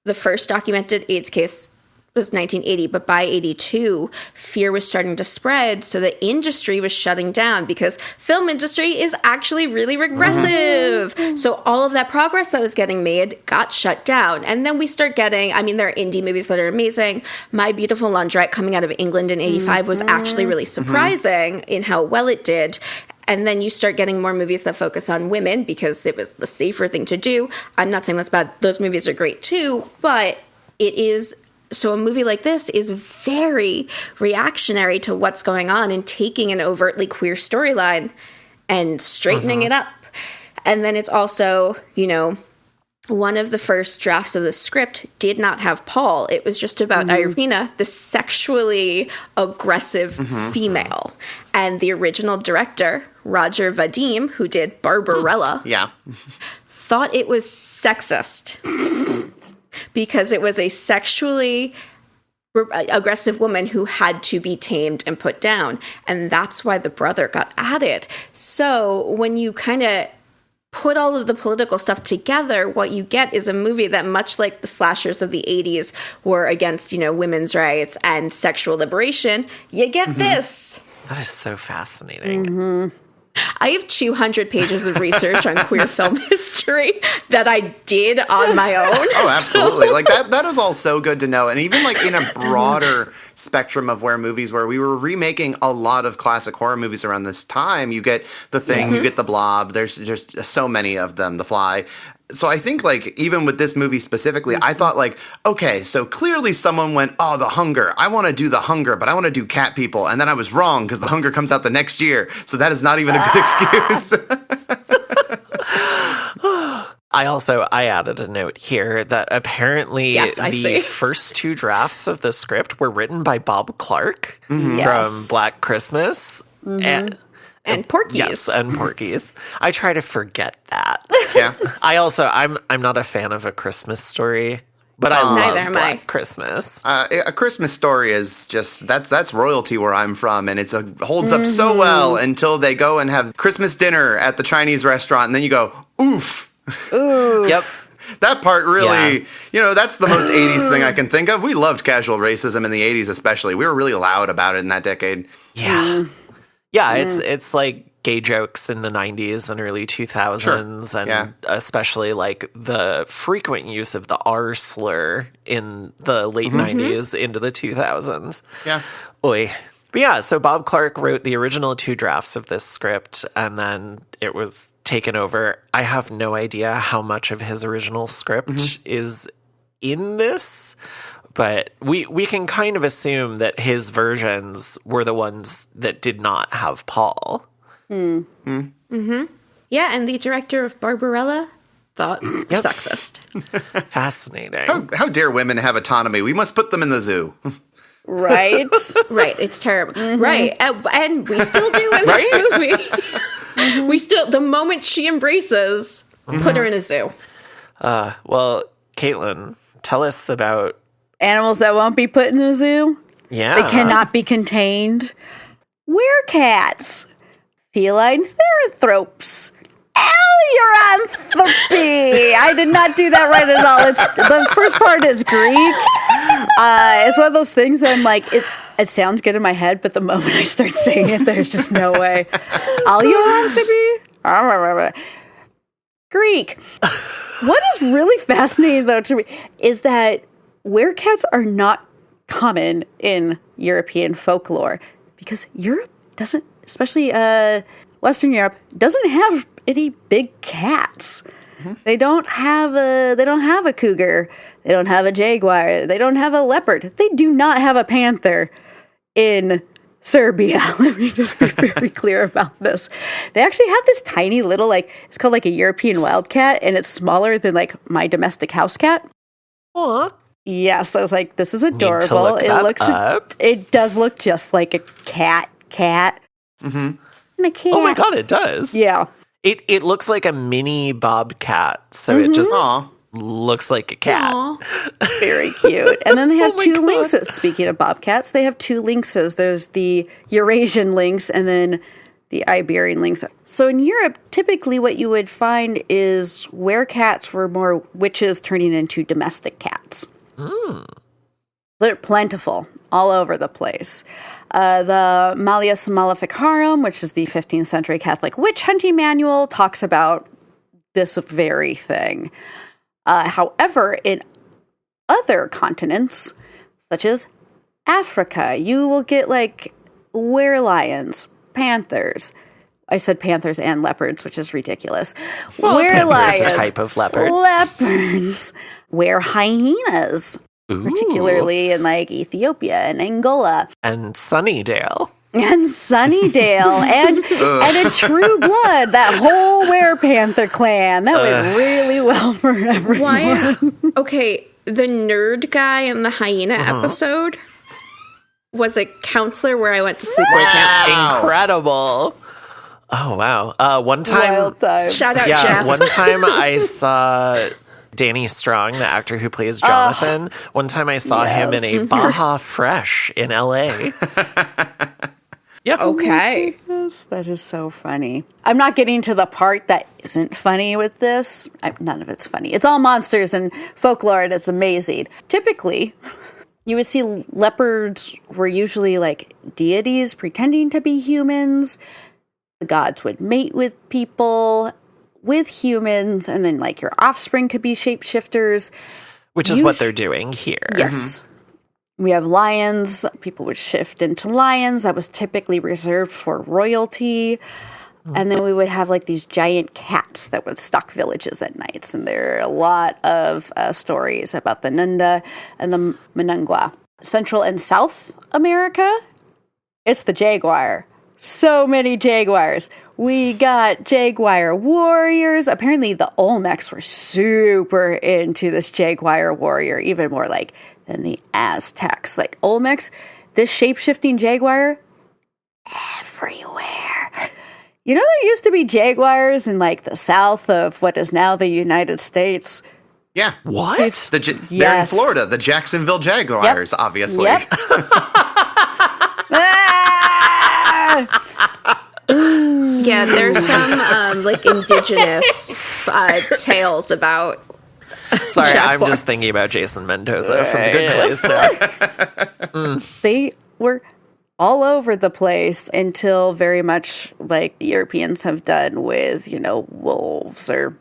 the first documented AIDS case was 1980, but by 82, fear was starting to spread, so the industry was shutting down because film industry is actually really regressive. So all of that progress that was getting made got shut down. And then we start getting, there are indie movies that are amazing. My Beautiful Laundrette, coming out of England in 85, was actually really surprising in how well it did. And then you start getting more movies that focus on women because it was the safer thing to do. I'm not saying that's bad. Those movies are great too, but it is... So a movie like this is very reactionary to what's going on and taking an overtly queer storyline and straightening it up. And then it's also, one of the first drafts of the script did not have Paul. It was just about Irina, the sexually aggressive female. And the original director, Roger Vadim, who did Barbarella, thought it was sexist. Because it was a sexually aggressive woman who had to be tamed and put down. And that's why the brother got added. So when you kind of put all of the political stuff together, what you get is a movie that, much like the slashers of the 80s were against, women's rights and sexual liberation, you get this. That is so fascinating. I have 200 pages of research on queer film history that I did on my own. Oh, absolutely. That is all so good to know. And even in a broader spectrum of where movies were, we were remaking a lot of classic horror movies around this time. You get The Thing, you get The Blob. There's just so many of them, The Fly. So I think, even with this movie specifically, I thought, okay, so clearly someone went, oh, The Hunger. I want to do The Hunger, but I want to do Cat People. And then I was wrong because The Hunger comes out the next year. So that is not even a good excuse. I added a note here that apparently the first two drafts of the script were written by Bob Clark from Black Christmas. And Porky's. Yes, and Porky's. I try to forget that. Yeah. I'm not a fan of A Christmas Story, but I love Black Christmas. A Christmas Story is just, that's royalty where I'm from, and it holds up so well until they go and have Christmas dinner at the Chinese restaurant, and then you go, oof. Ooh. Yep. That part really, that's the most 80s thing I can think of. We loved casual racism in the 80s especially. We were really loud about it in that decade. Yeah. Yeah, it's like gay jokes in the 90s and early 2000s, and especially the frequent use of the R slur in the late 90s into the 2000s. Yeah. Oy. But yeah, so Bob Clark wrote the original two drafts of this script, and then it was taken over. I have no idea how much of his original script is in this, but we can kind of assume that his versions were the ones that did not have Paul. Yeah, and the director of Barbarella thought sexist. Fascinating. How dare women have autonomy? We must put them in the zoo. Right? Right, it's terrible. Right, and we still do in this movie. We still, the moment she embraces, put her in a zoo. Well, Caitlin, tell us about... Animals that won't be put in a zoo? Yeah. They cannot be contained. Werecats. Feline theranthropes. Polyuranthropy. I did not do that right at all. The first part is Greek. It's one of those things that I'm like, it sounds good in my head, but the moment I start saying it, there's just no way. Polyuranthropy? Greek. What is really fascinating, though, to me, is that werecasts are not common in European folklore because Europe doesn't, especially Western Europe, doesn't have any big cats. Mm-hmm. They don't have a cougar. They don't have a jaguar. They don't have a leopard. They do not have a panther in Serbia. Let me just be very clear about this. They actually have this tiny little, it's called a European wildcat, and it's smaller than my domestic house cat. Aww. Yes, I was like, this is adorable. It does look just like a cat. Mm-hmm. My cat. Oh my god, it does. Yeah. It looks like a mini bobcat, so it just looks like a cat. Aww. Very cute. And then they have two lynxes. Speaking of bobcats, they have two lynxes. There's the Eurasian lynx and then the Iberian lynx. So in Europe, typically what you would find is werecats were more witches turning into domestic cats. They're plentiful all over the place. The Malleus Maleficarum, which is the 15th century Catholic witch hunting manual, talks about this very thing. However, in other continents, such as Africa, you will get were-lions, panthers. I said panthers and leopards, which is ridiculous. Well, were-lions, a type of leopard. Leopards, were-hyenas, particularly in Ethiopia and Angola. And Sunnydale. And Sunnydale, and a True Blood, that whole Werepanther clan. That went really well for everyone. Why? Okay, the nerd guy in the hyena episode was a counselor where I went to sleep with him. Incredible. Oh, wow. One time... Shout out Jeff. One time I saw... Danny Strong, the actor who plays Jonathan. One time I saw him in a Baja Fresh in LA. Yep. Okay. Yes, that is so funny. I'm not getting to the part that isn't funny with this. None of it's funny. It's all monsters and folklore, and it's amazing. Typically, you would see leopards were usually deities pretending to be humans. The gods would mate with people, with humans, and then your offspring could be shapeshifters. Which is what they're doing here. Yes. We have lions. People would shift into lions. That was typically reserved for royalty. And then we would have these giant cats that would stalk villages at nights. And there are a lot of stories about the Nunda and the Manangua. Central and South America, it's the jaguar. So many jaguars. We got jaguar warriors. Apparently the Olmecs were super into this jaguar warrior, even more than the Aztecs. Olmecs, this shape-shifting jaguar, everywhere. You know, there used to be jaguars in the south of what is now the United States. Yeah. What? They're in Florida, the Jacksonville Jaguars, obviously. Yep. Yeah, there's some indigenous tales about. Sorry, Jaguars. I'm just thinking about Jason Mendoza from The Good Place now. They were all over the place until very much like Europeans have done with, wolves or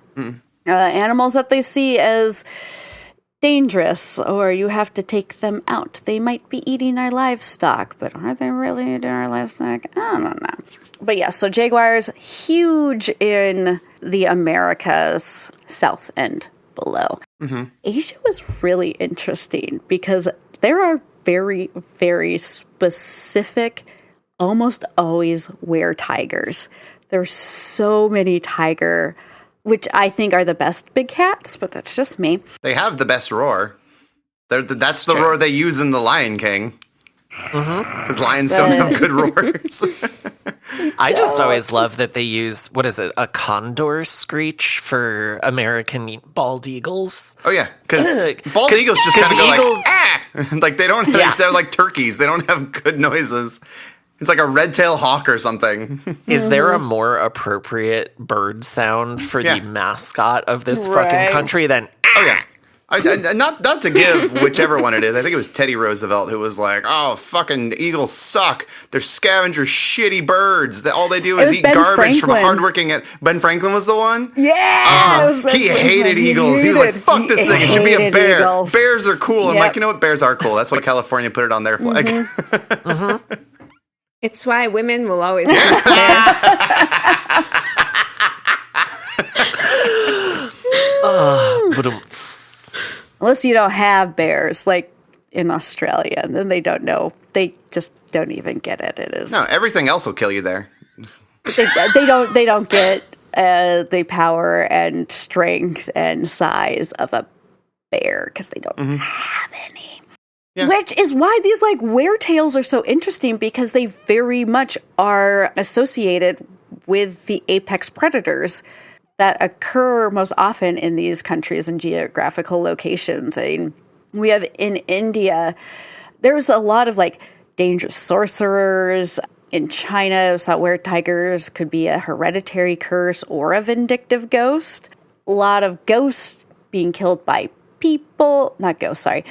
animals that they see as dangerous, or you have to take them out. They might be eating our livestock, but are they really eating our livestock? I don't know. But yeah, so jaguars, huge in the Americas, south and below. Mm-hmm. Asia was really interesting because there are very, very specific, almost always were-tigers. There's so many tiger, which I think are the best big cats, but that's just me. They have the best roar. That's the roar they use in The Lion King. Because lions don't have good roars. I just always love that they use, a condor screech for American bald eagles. Oh, yeah. Because bald eagles just kind of go eagles, ah! They don't, they're like turkeys. They don't have good noises. It's like a red-tailed hawk or something. Is there a more appropriate bird sound for the mascot of this fucking country than... Oh, yeah. Not to give whichever one it is. I think it was Teddy Roosevelt who was like, "Oh, fucking eagles suck. They're scavenger shitty birds. All they do is eat garbage from hardworking." Ben Franklin was the one? Yeah! He hated eagles. He was like, "Fuck this thing. It should be a bear. Eagles. Bears are cool." I'm like, you know what? Bears are cool. That's why California put it on their flag. It's why women will always choose bear. Unless you don't have bears, like in Australia, and then they don't know. They just don't even get it. It is no, everything else will kill you there. They don't get the power and strength and size of a bear because they don't have any. Yeah. Which is why these like weretales are so interesting, because they very much are associated with the apex predators that occur most often in these countries and geographical locations. I mean, we have in India, there's a lot of like dangerous sorcerers. In China, it was thought were-tigers could be a hereditary curse or a vindictive ghost. A lot of ghosts being killed by people, not ghosts, sorry.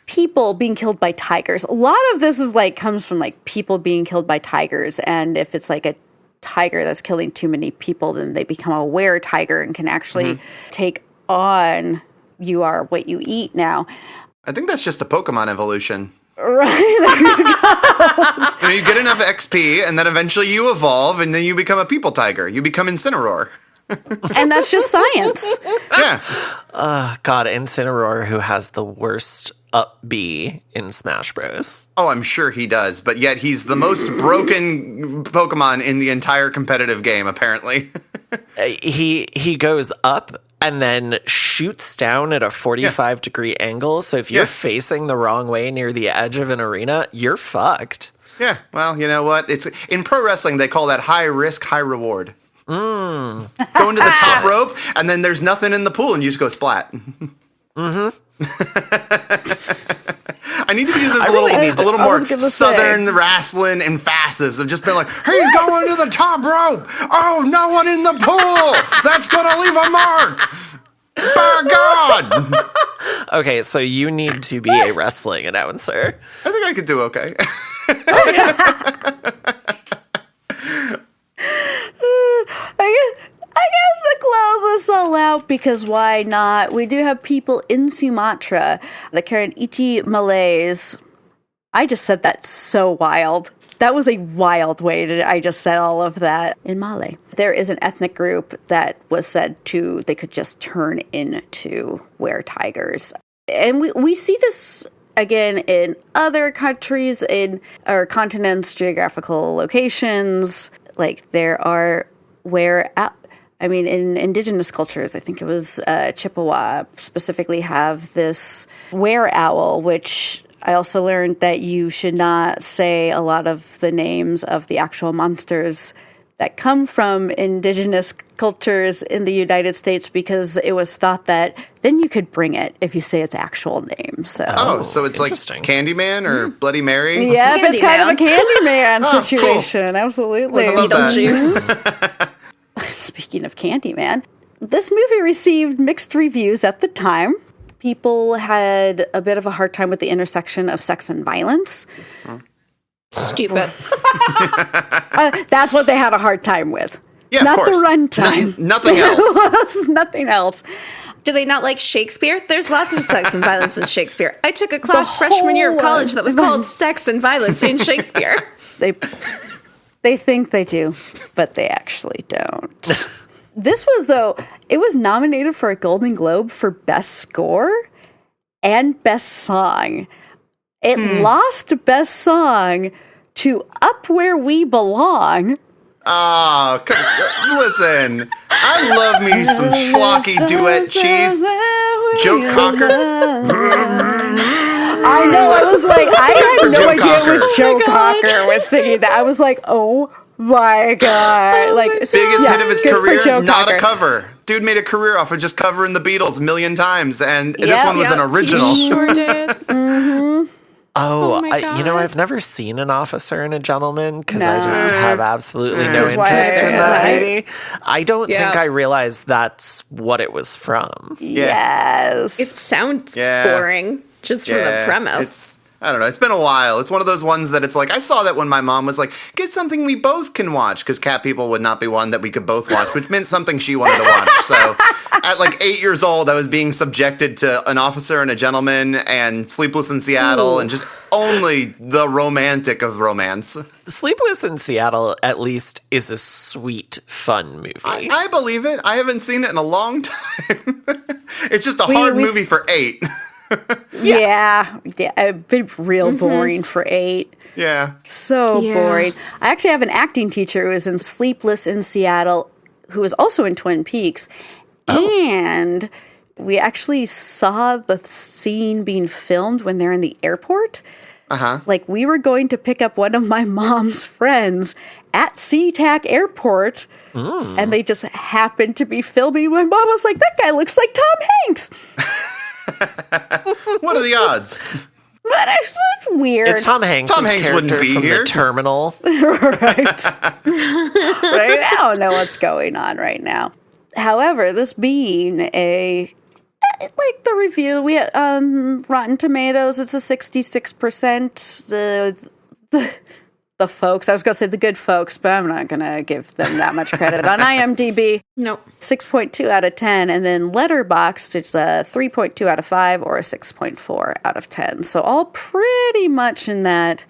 People being killed by tigers. A lot of this is like comes from like people being killed by tigers, and if it's like a tiger that's killing too many people, then they become a were-tiger and can actually take on you are what you eat now. I think that's just a Pokemon evolution. Right, there you go. You get enough XP, and then eventually you evolve, and then you become a people tiger. You become Incineroar. And that's just science. Yeah. God, Incineroar, who has the worst up B in Smash Bros. Oh, I'm sure he does, but yet he's the most broken Pokemon in the entire competitive game, apparently. He goes up and then shoots down at a 45-degree angle, so if you're facing the wrong way near the edge of an arena, you're fucked. Yeah, well, you know what? It's in pro wrestling, they call that high risk, high reward. Going to the top rope, and then there's nothing in the pool, and you just go splat. I need to do this a little more southern wrestling emphasis of just being like, he's going to the top rope. Oh, no one in the pool. That's going to leave a mark. By God. Okay, so you need to be a wrestling announcer. I think I could do okay. I guess to close this all out, because why not? We do have people in Sumatra, the Karachi Malays. I just said that so wild. That was a wild way to, I just said all of that in Malay. There is an ethnic group that was said to, they could just turn into were-tigers. And we see this again in other countries, in our continents, geographical locations. Like there are in indigenous cultures, I think it was Chippewa, specifically have this were-owl, which I also learned that you should not say a lot of the names of the actual monsters that come from indigenous cultures in the United States, because it was thought that then you could bring it if you say its actual name. So, so it's like Candyman or Bloody Mary? Yeah, it's kind of a Candyman situation. Cool. Absolutely. I love that. Speaking of Candyman, this movie received mixed reviews at the time. People had a bit of a hard time with the intersection of sex and violence. Stupid. That's what they had a hard time with. Yeah, not of course. The runtime. Nothing else. Nothing else. Do they not like Shakespeare? There's lots of sex and violence in Shakespeare. I took a class freshman year of college that was called Sex and Violence in Shakespeare. They think they do, but they actually don't. This was, though, it was nominated for a Golden Globe for Best Score and Best Song. It lost Best Song to Up Where We Belong. Oh, listen, I love me some schlocky duet cheese. Joe Cocker. I know, I was like, I had no idea it was Joe Cocker was singing that. I was like, oh my God. Like, biggest hit of his career, not Cocker. a cover. Dude made a career off of just covering the Beatles a million times, and this one was an original. He sure did. Oh, my God. I've never seen An Officer and a Gentleman because I just have absolutely no That's why interest in that I- movie. I don't Yeah. think I realized that's what it was from. Yes. It sounds Yeah. boring just from the premise. I don't know. It's been a while. It's one of those ones that it's like, I saw that when my mom was like, get something we both can watch, because Cat People would not be one that we could both watch, which meant something she wanted to watch. So at like 8 years old, I was being subjected to An Officer and a Gentleman and Sleepless in Seattle and just only the romantic of romance. Sleepless in Seattle, at least, is a sweet, fun movie. I believe it. I haven't seen it in a long time. It's just a hard movie for 8. Yeah, it'd been real boring for 8. Yeah. So boring. I actually have an acting teacher who was in Sleepless in Seattle, who was also in Twin Peaks. And we actually saw the scene being filmed when they're in the airport. Like, we were going to pick up one of my mom's friends at SeaTac Airport, and they just happened to be filming. My mom was like, that guy looks like Tom Hanks. What are the odds? But it's just weird. It's Tom Hanks' Tom Hanks wouldn't character be from here. The Terminal. Right? I don't know what's going on right now. However, this being like the review, we Rotten Tomatoes, it's a 66%. The folks, I was going to say the good folks, but I'm not going to give them that much credit. On IMDb, Nope. 6.2 out of 10, and then Letterboxd, it's a 3.2 out of 5 or a 6.4 out of 10. So all pretty much in that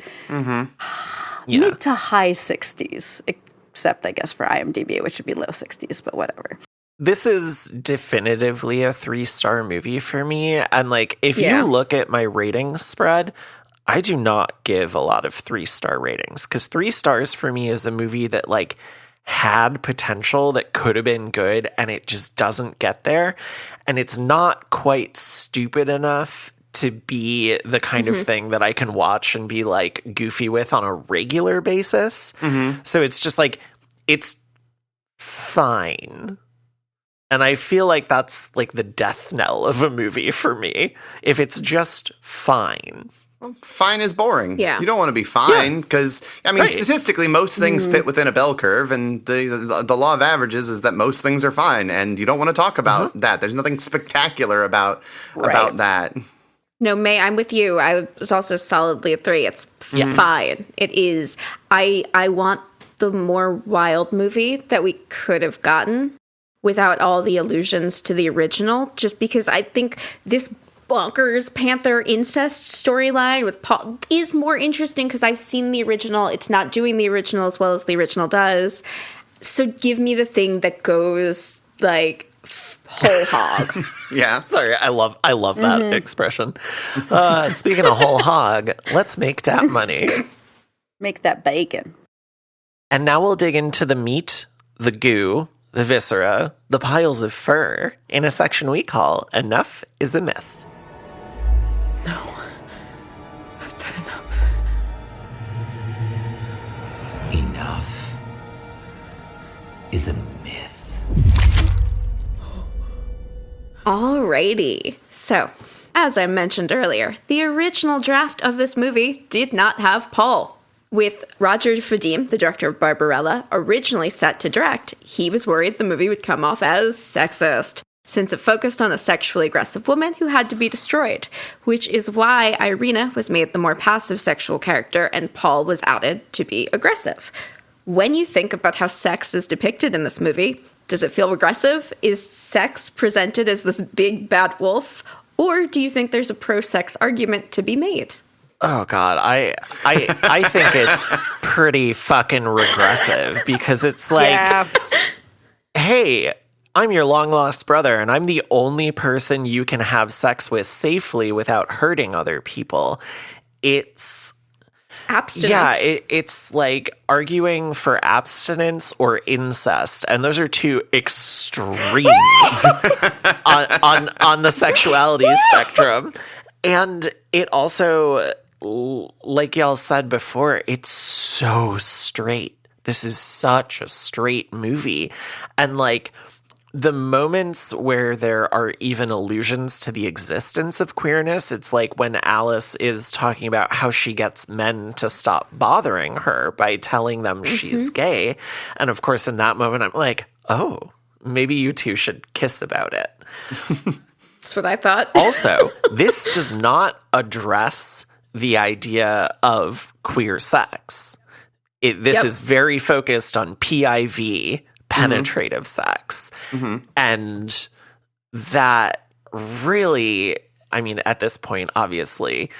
mid to high 60s, except I guess for IMDb, which would be low 60s, but whatever. This is definitively a 3-star movie for me. And like, if you look at my rating spread, I do not give a lot of 3-star ratings, because 3 stars for me is a movie that like had potential that could have been good and it just doesn't get there. And it's not quite stupid enough to be the kind of thing that I can watch and be like goofy with on a regular basis. So it's just like, it's fine. And I feel like that's like the death knell of a movie for me. If it's just fine. Well, fine is boring. Yeah. You don't want to be fine because, I mean, statistically, most things fit within a bell curve, and the law of averages is that most things are fine, and you don't want to talk about that. There's nothing spectacular about that. No, May, I'm with you. I was also solidly a 3. It's fine. It is. I want the more wild movie that we could have gotten without all the allusions to the original, just because I think this bonkers Panther incest storyline with Paul is more interesting because I've seen the original. It's not doing the original as well as the original does. So give me the thing that goes like whole hog. Yeah. Sorry, I love that expression. Speaking of whole hog, let's make that money. Make that bacon. And now we'll dig into the meat, the goo, the viscera, the piles of fur in a section we call Enough is a Myth. No. I've done enough. Enough is a myth. Alrighty. So, as I mentioned earlier, the original draft of this movie did not have Paul. With Roger Vadim, the director of Barbarella, originally set to direct, he was worried the movie would come off as sexist, since it focused on a sexually aggressive woman who had to be destroyed, which is why Irina was made the more passive sexual character and Paul was added to be aggressive. When you think about how sex is depicted in this movie, does it feel aggressive? Is sex presented as this big bad wolf? Or do you think there's a pro-sex argument to be made? Oh God, I think it's pretty fucking regressive because it's like, hey, I'm your long lost brother and I'm the only person you can have sex with safely without hurting other people. It's Abstinence. Yeah, it's like arguing for abstinence or incest, and those are two extremes on the sexuality spectrum. And it also, like y'all said before, it's so straight. This is such a straight movie. And like, the moments where there are even allusions to the existence of queerness, it's like when Alice is talking about how she gets men to stop bothering her by telling them she's gay. And of course, in that moment, I'm like, oh, maybe you two should kiss about it. That's what I thought. Also, this does not address the idea of queer sex. This is very focused on PIV, penetrative sex. And that really, I mean, at this point, obviously,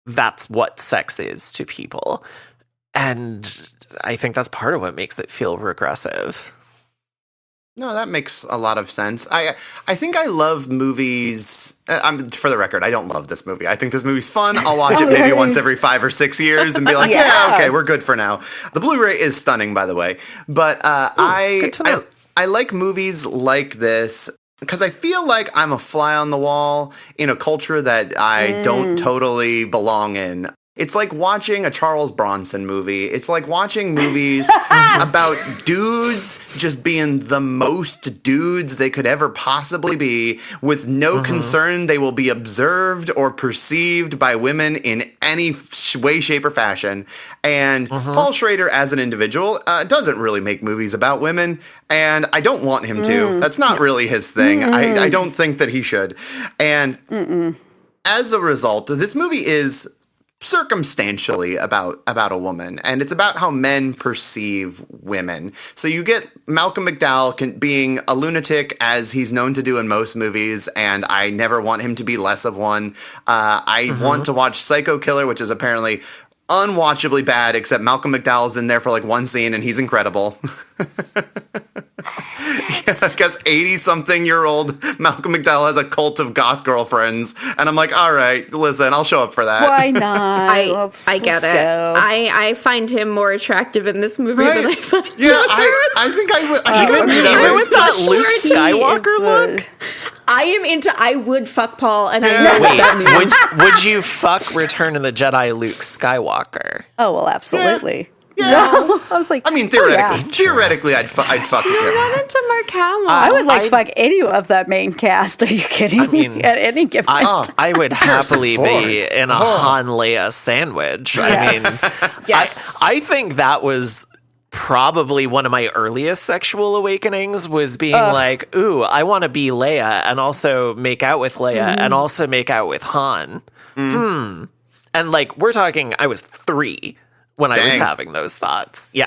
that's what sex is to people. And I think that's part of what makes it feel regressive. No, that makes a lot of sense. I think I love movies. For the record, I don't love this movie. I think this movie's fun. I'll watch it maybe once every 5 or 6 years and be like, yeah, okay, we're good for now. The Blu-ray is stunning, by the way. But I like movies like this because I feel like I'm a fly on the wall in a culture that I don't totally belong in. It's like watching a Charles Bronson movie. It's like watching movies about dudes just being the most dudes they could ever possibly be, with no concern they will be observed or perceived by women in any way, shape, or fashion. And Paul Schrader, as an individual, doesn't really make movies about women, and I don't want him to. That's not really his thing. I don't think that he should. And as a result, this movie is circumstantially about a woman, and it's about how men perceive women. So you get Malcolm McDowell being a lunatic, as he's known to do in most movies, and I never want him to be less of one. I want to watch Psycho Killer, which is apparently unwatchably bad, except Malcolm McDowell's in there for like one scene and he's incredible. I guess 80-something-year-old Malcolm McDowell has a cult of goth girlfriends, and I'm like, all right, listen, I'll show up for that. Why not? I get it. Go. I find him more attractive in this movie than I find I think I would. Even with that Luke Skywalker look? I would fuck Paul, and I know what that means. Would you fuck Return of the Jedi Luke Skywalker? Oh, well, absolutely. Yeah. No, I was like, I mean, theoretically, I'd fuck him. You're not into Mark Hamill. I would fuck any of that main cast. Are you kidding me? At any given time. I would happily be in a Han Leia sandwich. Yes. I mean, I think that was probably one of my earliest sexual awakenings, was being like, ooh, I want to be Leia and also make out with Leia and also make out with Han. And like, we're talking, I was 3 when I was having those thoughts. Yeah.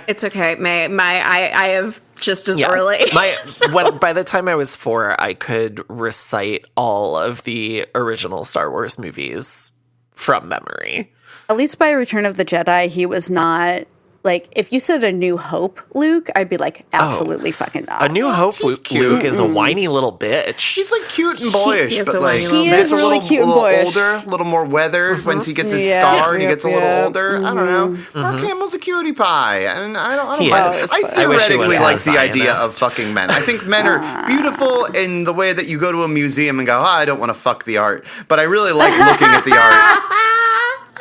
It's okay. I have just as early. By the time I was 4, I could recite all of the original Star Wars movies from memory. At least by Return of the Jedi, he was not... Like, if you said A New Hope, Luke, I'd be like, absolutely fucking not. A New Hope Luke is a whiny little bitch. He's like cute and boyish, but like he is really cute and boyish. Older, a little more weathered once he gets his scar and he gets a little older. I don't know. Mark Hamill's a cutie pie, and I don't mind it. I theoretically like the idea of fucking men. I think men are beautiful in the way that you go to a museum and go, I don't want to fuck the art, but I really like looking at the art.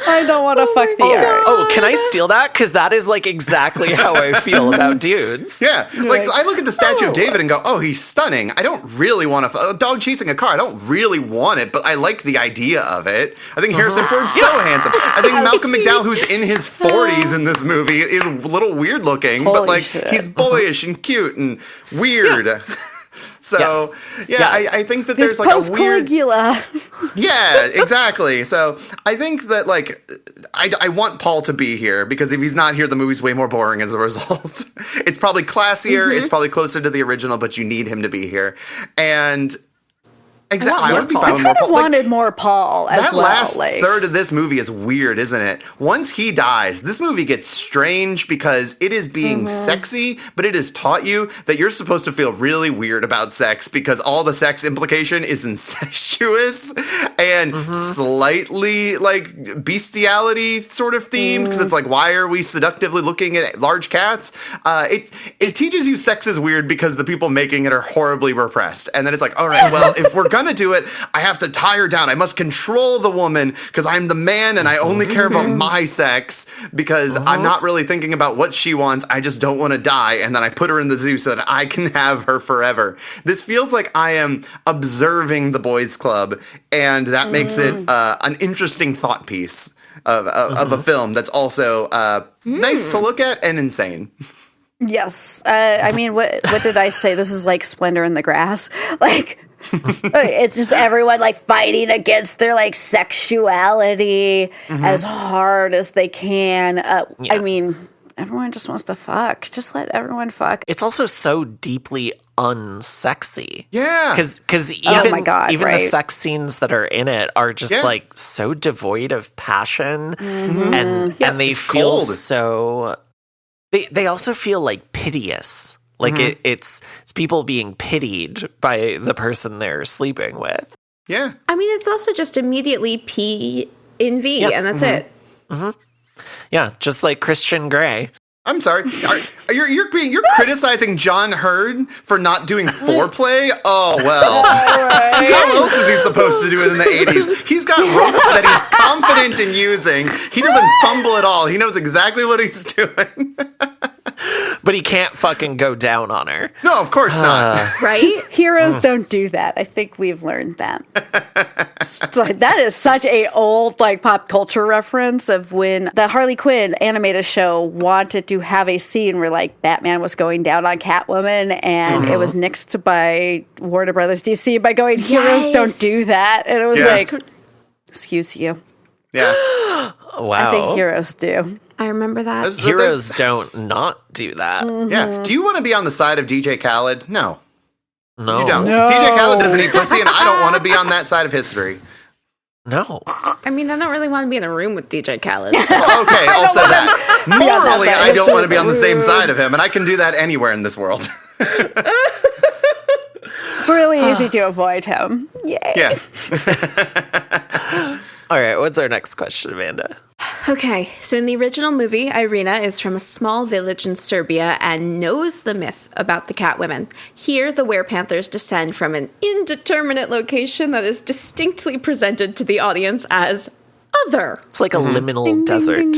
I don't want to fuck the art. Oh, can I steal that? Because that is like exactly how I feel about dudes. Yeah, like I look at the statue of David and go, oh, he's stunning. I don't really want to a dog chasing a car. I don't really want it, but I like the idea of it. I think Harrison Ford's so handsome. I think Malcolm McDowell, who's in his 40s in this movie, is a little weird looking, but like he's boyish and cute and weird. Yeah. So, I think that there's like a weird... Yeah, exactly. So, I think that, like, I want Paul to be here, because if he's not here, the movie's way more boring as a result. It's probably classier, it's probably closer to the original, but you need him to be here. And... Exactly. I would be fine with more Paul. I wanted more Paul as well. That last third of this movie is weird, isn't it? Once he dies, this movie gets strange because it is being sexy, but it has taught you that you're supposed to feel really weird about sex because all the sex implication is incestuous and slightly like bestiality sort of themed, because it's like, why are we seductively looking at large cats? It teaches you sex is weird because the people making it are horribly repressed. And then it's like, all right, well, if we're going to do it, I have to tie her down. I must control the woman because I'm the man and I only care about my sex because I'm not really thinking about what she wants. I just don't want to die. And then I put her in the zoo so that I can have her forever. This feels like I am observing the boys club, and that makes it an interesting thought piece of a film that's also nice to look at and insane. Yes. I mean, what did I say? This is like Splendor in the Grass. Like, it's just everyone like fighting against their like sexuality as hard as they can. I mean, everyone just wants to fuck. Just let everyone fuck. It's also so deeply unsexy. Yeah. Because even, even right? the sex scenes that are in it are just like so devoid of passion. And they feel cold. so... They also feel like piteous. Like it's people being pitied by the person they're sleeping with. Yeah. I mean, it's also just immediately P in V, and that's it. Yeah, just like Christian Grey. I'm sorry. You're criticizing John Hurd for not doing foreplay? Oh, well. Right. How else is he supposed to do it in the 80s? He's got ropes that he's confident in using. He doesn't fumble at all. He knows exactly what he's doing. But he can't fucking go down on her. No, of course not. Right? Heroes don't do that. I think we've learned that. So that is such a old like pop culture reference of when the Harley Quinn animated show wanted to have a scene where like Batman was going down on Catwoman, and it was nixed by Warner Brothers DC by going, heroes don't do that. And it was like, excuse you. Yeah. Wow. I think heroes do. I remember that. Heroes don't not do that. Yeah. Do you want to be on the side of DJ Khaled? No. No. You don't. No. DJ Khaled doesn't eat pussy, and I don't want to be on that side of history. No. I mean, I don't really want to be in a room with DJ Khaled. Well, okay, also that. Morally, I don't want to be on the same side of him, and I can do that anywhere in this world. It's really easy to avoid him. Yay. Yeah. All right, what's our next question, Amanda? Okay, so in the original movie, Irina is from a small village in Serbia and knows the myth about the Catwomen. Here, the werepanthers descend from an indeterminate location that is distinctly presented to the audience as other. It's like a liminal desert.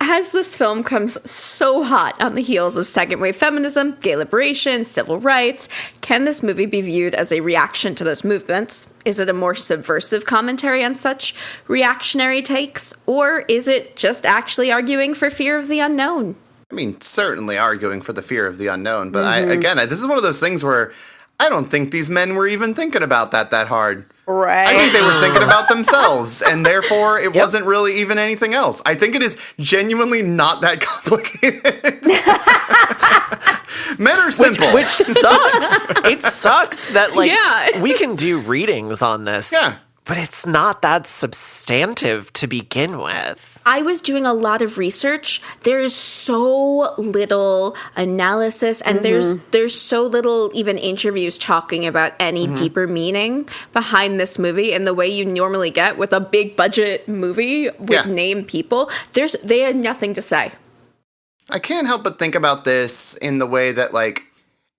As this film comes so hot on the heels of second wave feminism, gay liberation, civil rights, can this movie be viewed as a reaction to those movements? Is it a more subversive commentary on such reactionary takes? Or is it just actually arguing for fear of the unknown? I mean, certainly arguing for the fear of the unknown, but this is one of those things where I don't think these men were even thinking about that hard. Right. I think they were thinking about themselves, and therefore it wasn't really even anything else. I think it is genuinely not that complicated. Men are simple. Which sucks. It sucks that, like, we can do readings on this. Yeah. But it's not that substantive to begin with. I was doing a lot of research. There is so little analysis, and there's so little even interviews talking about any deeper meaning behind this movie in the way you normally get with a big budget movie with named people. They had nothing to say. I can't help but think about this in the way that, like,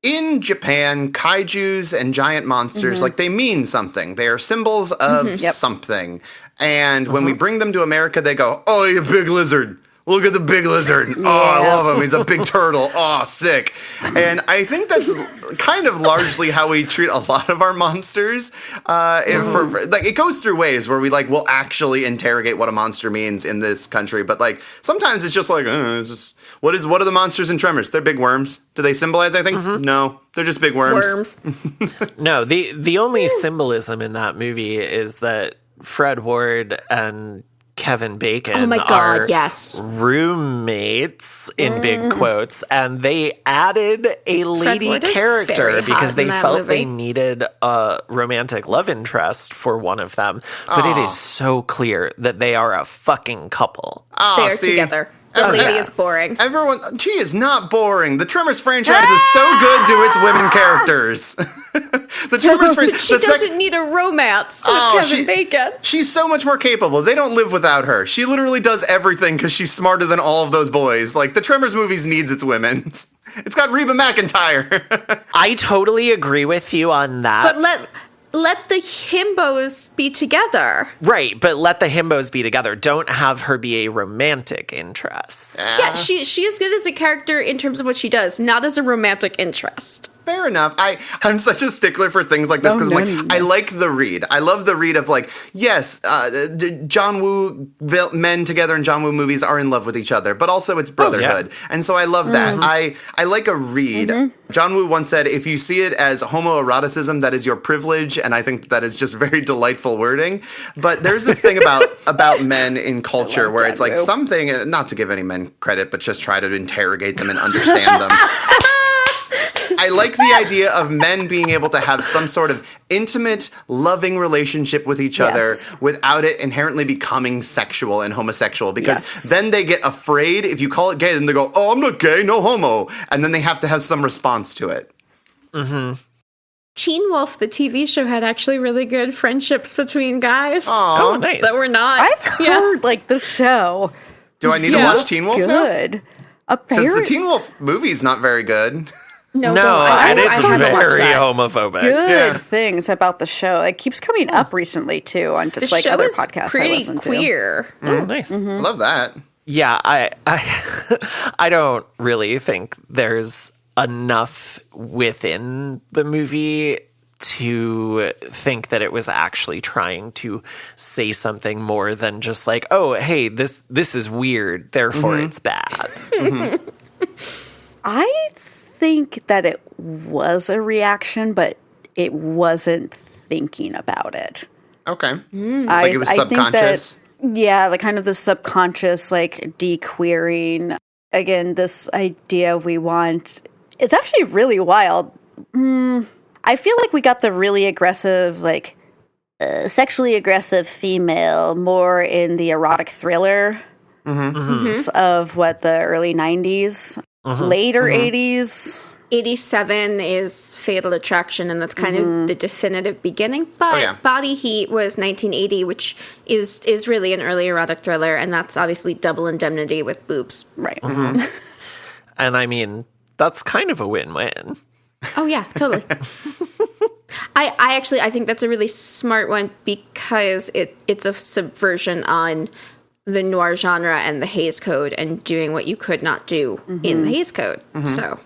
in Japan, kaijus and giant monsters, like, they mean something. They are symbols of something. And when we bring them to America, they go, oh, you big lizard. Look at the big lizard. Oh, I love him. He's a big turtle. Oh, sick. And I think that's kind of largely how we treat a lot of our monsters. It goes through ways where we will actually interrogate what a monster means in this country. But sometimes it's just what are the monsters in Tremors? They're big worms. Do they symbolize anything? No, they're just big worms. No, the only symbolism in that movie is that Fred Ward and Kevin Bacon are roommates in big quotes, and they added a lady character because they felt they needed a romantic love interest for one of them. But it is so clear that they are a fucking couple. They're together. The lady is boring. She is not boring. The Tremors franchise is so good to its women characters. The Tremors franchise. She doesn't need a romance with Kevin Bacon. She's so much more capable. They don't live without her. She literally does everything because she's smarter than all of those boys. The Tremors movies needs its women. It's got Reba McEntire. I totally agree with you on that. But let the himbos be together. Right, but let the himbos be together. Don't have her be a romantic interest. Yeah, she is good as a character in terms of what she does, not as a romantic interest. Fair enough. I'm such a stickler for things like this because I like the read. I love the read of like, yes, John Woo men together in John Woo movies are in love with each other, but also it's brotherhood. And so I love that. I like a read. John Woo once said, if you see it as homoeroticism, that is your privilege. And I think that is just very delightful wording. But there's this thing about men in culture where it's like something, not to give any men credit, but just try to interrogate them and understand them. I like the idea of men being able to have some sort of intimate, loving relationship with each other without it inherently becoming sexual and homosexual. Because then they get afraid. If you call it gay, then they go, oh, I'm not gay, no homo. And then they have to have some response to it. Teen Wolf, the TV show, had actually really good friendships between guys. Oh, nice. That were not. I've heard, like, the show. Do I need to watch Teen Wolf now? Good. Because the Teen Wolf movie's not very good. No, and it's very homophobic. Good things about the show. It keeps coming up recently, too, on just like other podcasts I listen to. Queer. Oh, nice. I love that. Yeah, I don't really think there's enough within the movie to think that it was actually trying to say something more than just like, oh, hey, this is weird, therefore it's bad. I think that it was a reaction, but it wasn't thinking about it. Okay. Like it was subconscious? Like kind of the subconscious, like de-queering. Again, this idea we want, it's actually really wild. I feel like we got the really aggressive, like sexually aggressive female more in the erotic thriller of what the early 90s. Later 80s. 87 is Fatal Attraction, and that's kind of the definitive beginning. But Body Heat was 1980, which is really an early erotic thriller, and that's obviously Double Indemnity with boobs. Right. And I mean, that's kind of a win-win. Oh, yeah, totally. I think that's a really smart one because it's a subversion on the noir genre and the Hays Code and doing what you could not do in the Hays Code. So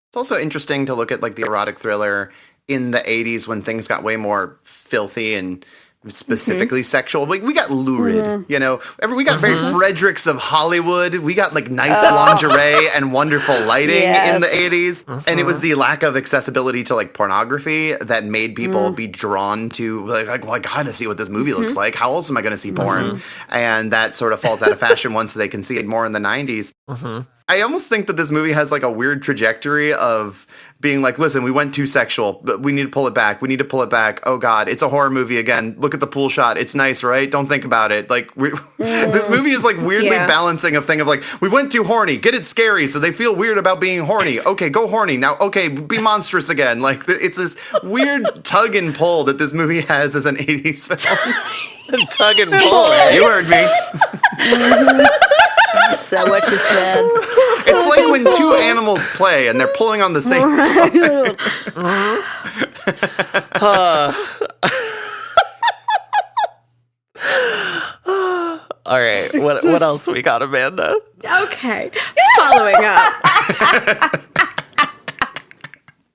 it's also interesting to look at like the erotic thriller in the 80s when things got way more filthy and specifically sexual. We got lurid, you know. We got very Fredericks of Hollywood. We got like nice lingerie and wonderful lighting in the 80s. And it was the lack of accessibility to like pornography that made people be drawn to like, well, I gotta see what this movie looks like. How else am I gonna see porn? And that sort of falls out of fashion once they can see it more in the 90s. I almost think that this movie has like a weird trajectory of being like, listen, we went too sexual, but we need to pull it back. We need to pull it back. Oh God, it's a horror movie again. Look at the pool shot. It's nice, right? Don't think about it. Like this movie is like weirdly balancing a thing of like, we went too horny. Get it scary so they feel weird about being horny. Okay, go horny. Now, okay, be monstrous again. Like it's this weird tug and pull that this movie has as an 80s film. Tug and pull. You heard me. So what you said. It's like when two animals play and they're pulling on the same toy. All right, what else we got, Amanda? Okay, following up.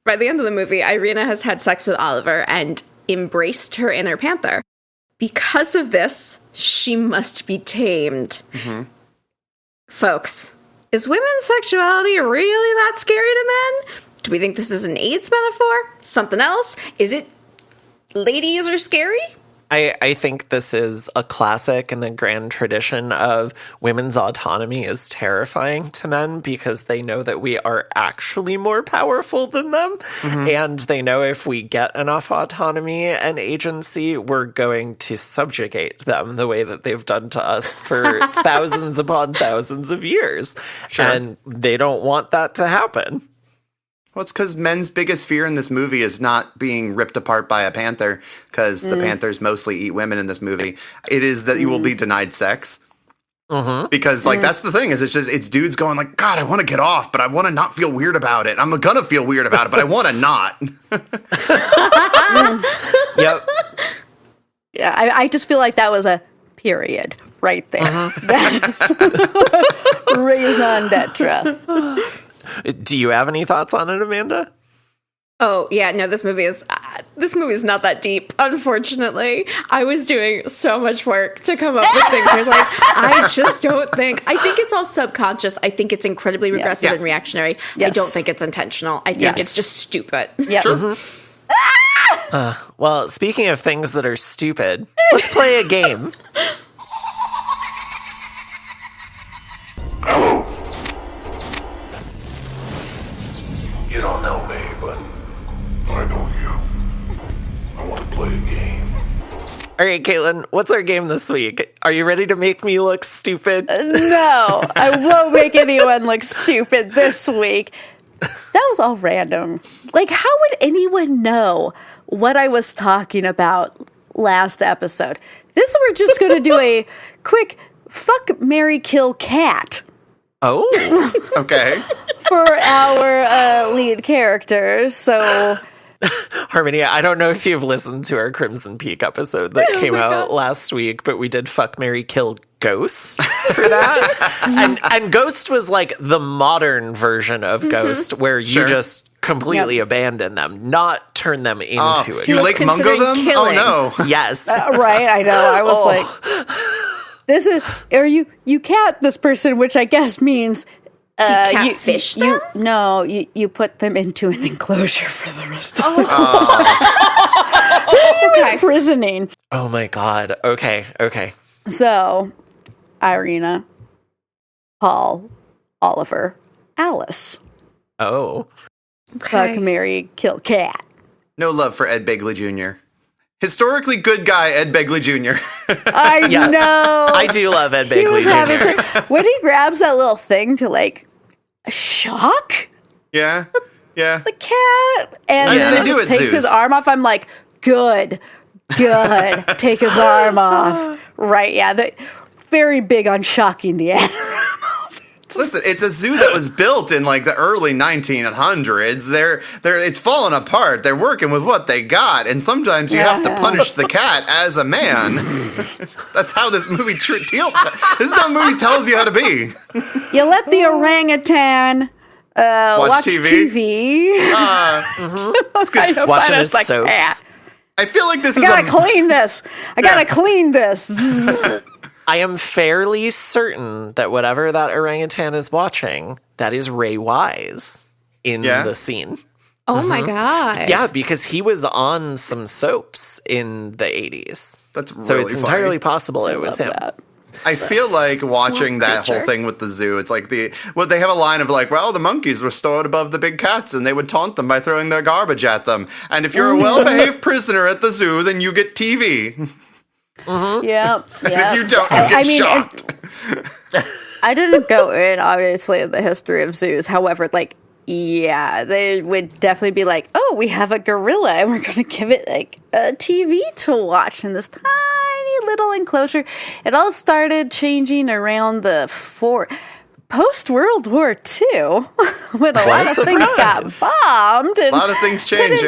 By the end of the movie, Irina has had sex with Oliver and embraced her inner panther. Because of this, she must be tamed. Folks, is women's sexuality really that scary to men? Do we think this is an AIDS metaphor? Something else? Is it ladies are scary? I think this is a classic in the grand tradition of women's autonomy is terrifying to men because they know that we are actually more powerful than them. And they know if we get enough autonomy and agency, we're going to subjugate them the way that they've done to us for thousands upon thousands of years. And they don't want that to happen. Well, it's because men's biggest fear in this movie is not being ripped apart by a panther, because the panthers mostly eat women in this movie. It is that you will be denied sex. Because like that's the thing is it's dudes going like, God, I want to get off, but I want to not feel weird about it. I'm gonna feel weird about it, but I want to not. Yep. Yeah, I just feel like that was a period right there. Raison d'etre. Do you have any thoughts on it, Amanda? Oh, yeah, no, this movie is not that deep, unfortunately. I was doing so much work to come up with things. I was like, I think it's all subconscious. I think it's incredibly regressive and reactionary. Yes. I don't think it's intentional. I think it's just stupid. Yeah. Sure. Well, speaking of things that are stupid, let's play a game. Hello. You don't know me, but I know you. I want to play a game. All right, Caitlin, what's our game this week? Are you ready to make me look stupid? No, I won't make anyone look stupid this week. That was all random. Like, how would anyone know what I was talking about last episode? This we're just going to do a quick fuck, marry, kill cat. Oh. Okay. For our lead characters, so... Harmony, I don't know if you've listened to our Crimson Peak episode that came out last week, but we did fuck, marry, kill Ghost for that. and Ghost was like the modern version of Ghost, where you just completely abandon them, not turn them into it. You Lake Mungo them? Killing. Oh no. Yes. Right, I know. I was like... This is... Are you cat this person, which I guess means... Do you catfish them? No, you put them into an enclosure for the rest of the Okay. imprisoning. Oh my God. Okay. So, Irina, Paul, Oliver, Alice. Oh. Fuck, marry, kill cat. No love for Ed Begley Jr. Historically good guy, Ed Begley Jr. I know. I do love Ed Begley Jr. When he grabs that little thing to like shock Yeah. the cat and As then they he do just at takes zoos. his arm off, I'm like, good. Take his arm off. Right, yeah. Very big on shocking the animals. Listen, it's a zoo that was built in like the early 1900s. It's falling apart. They're working with what they got, and sometimes you have to punish the cat as a man. That's how this movie this is how the movie tells you how to be. You let the orangutan watch TV. That's good. Watching his soaps. I feel like this I gotta clean this. I gotta clean this. I am fairly certain that whatever that orangutan is watching, that is Ray Wise in the scene. Oh my God. Yeah, because he was on some soaps in the 80s. That's really so it's funny. entirely possible it was him. That. I feel like watching that whole thing with the zoo. It's like they have a line of like, well, the monkeys were stored above the big cats, and they would taunt them by throwing their garbage at them. And if you're a well-behaved prisoner at the zoo, then you get TV. Yep. If you don't, you get shocked. I didn't go in, obviously, in the history of zoos. However, like, yeah, they would definitely be like, oh, we have a gorilla, and we're going to give it, like, a TV to watch in this tiny little enclosure. It all started changing around the post-World War II, when a lot of things got bombed. And a lot of things changed,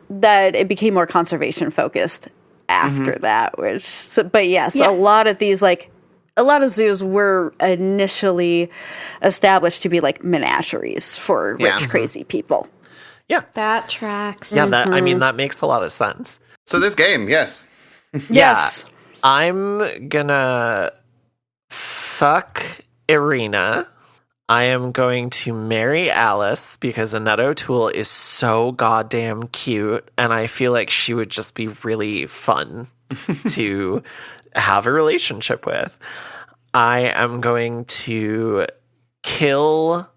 that it became more conservation-focused after that, but yes, a lot of these, like, a lot of zoos were initially established to be like menageries for rich, crazy people. Yeah. That tracks. Yeah, that makes a lot of sense. So this game, yes. Yes. I'm gonna fuck Irina. I am going to marry Alice because Annette O'Toole is so goddamn cute, and I feel like she would just be really fun to have a relationship with. I am going to kill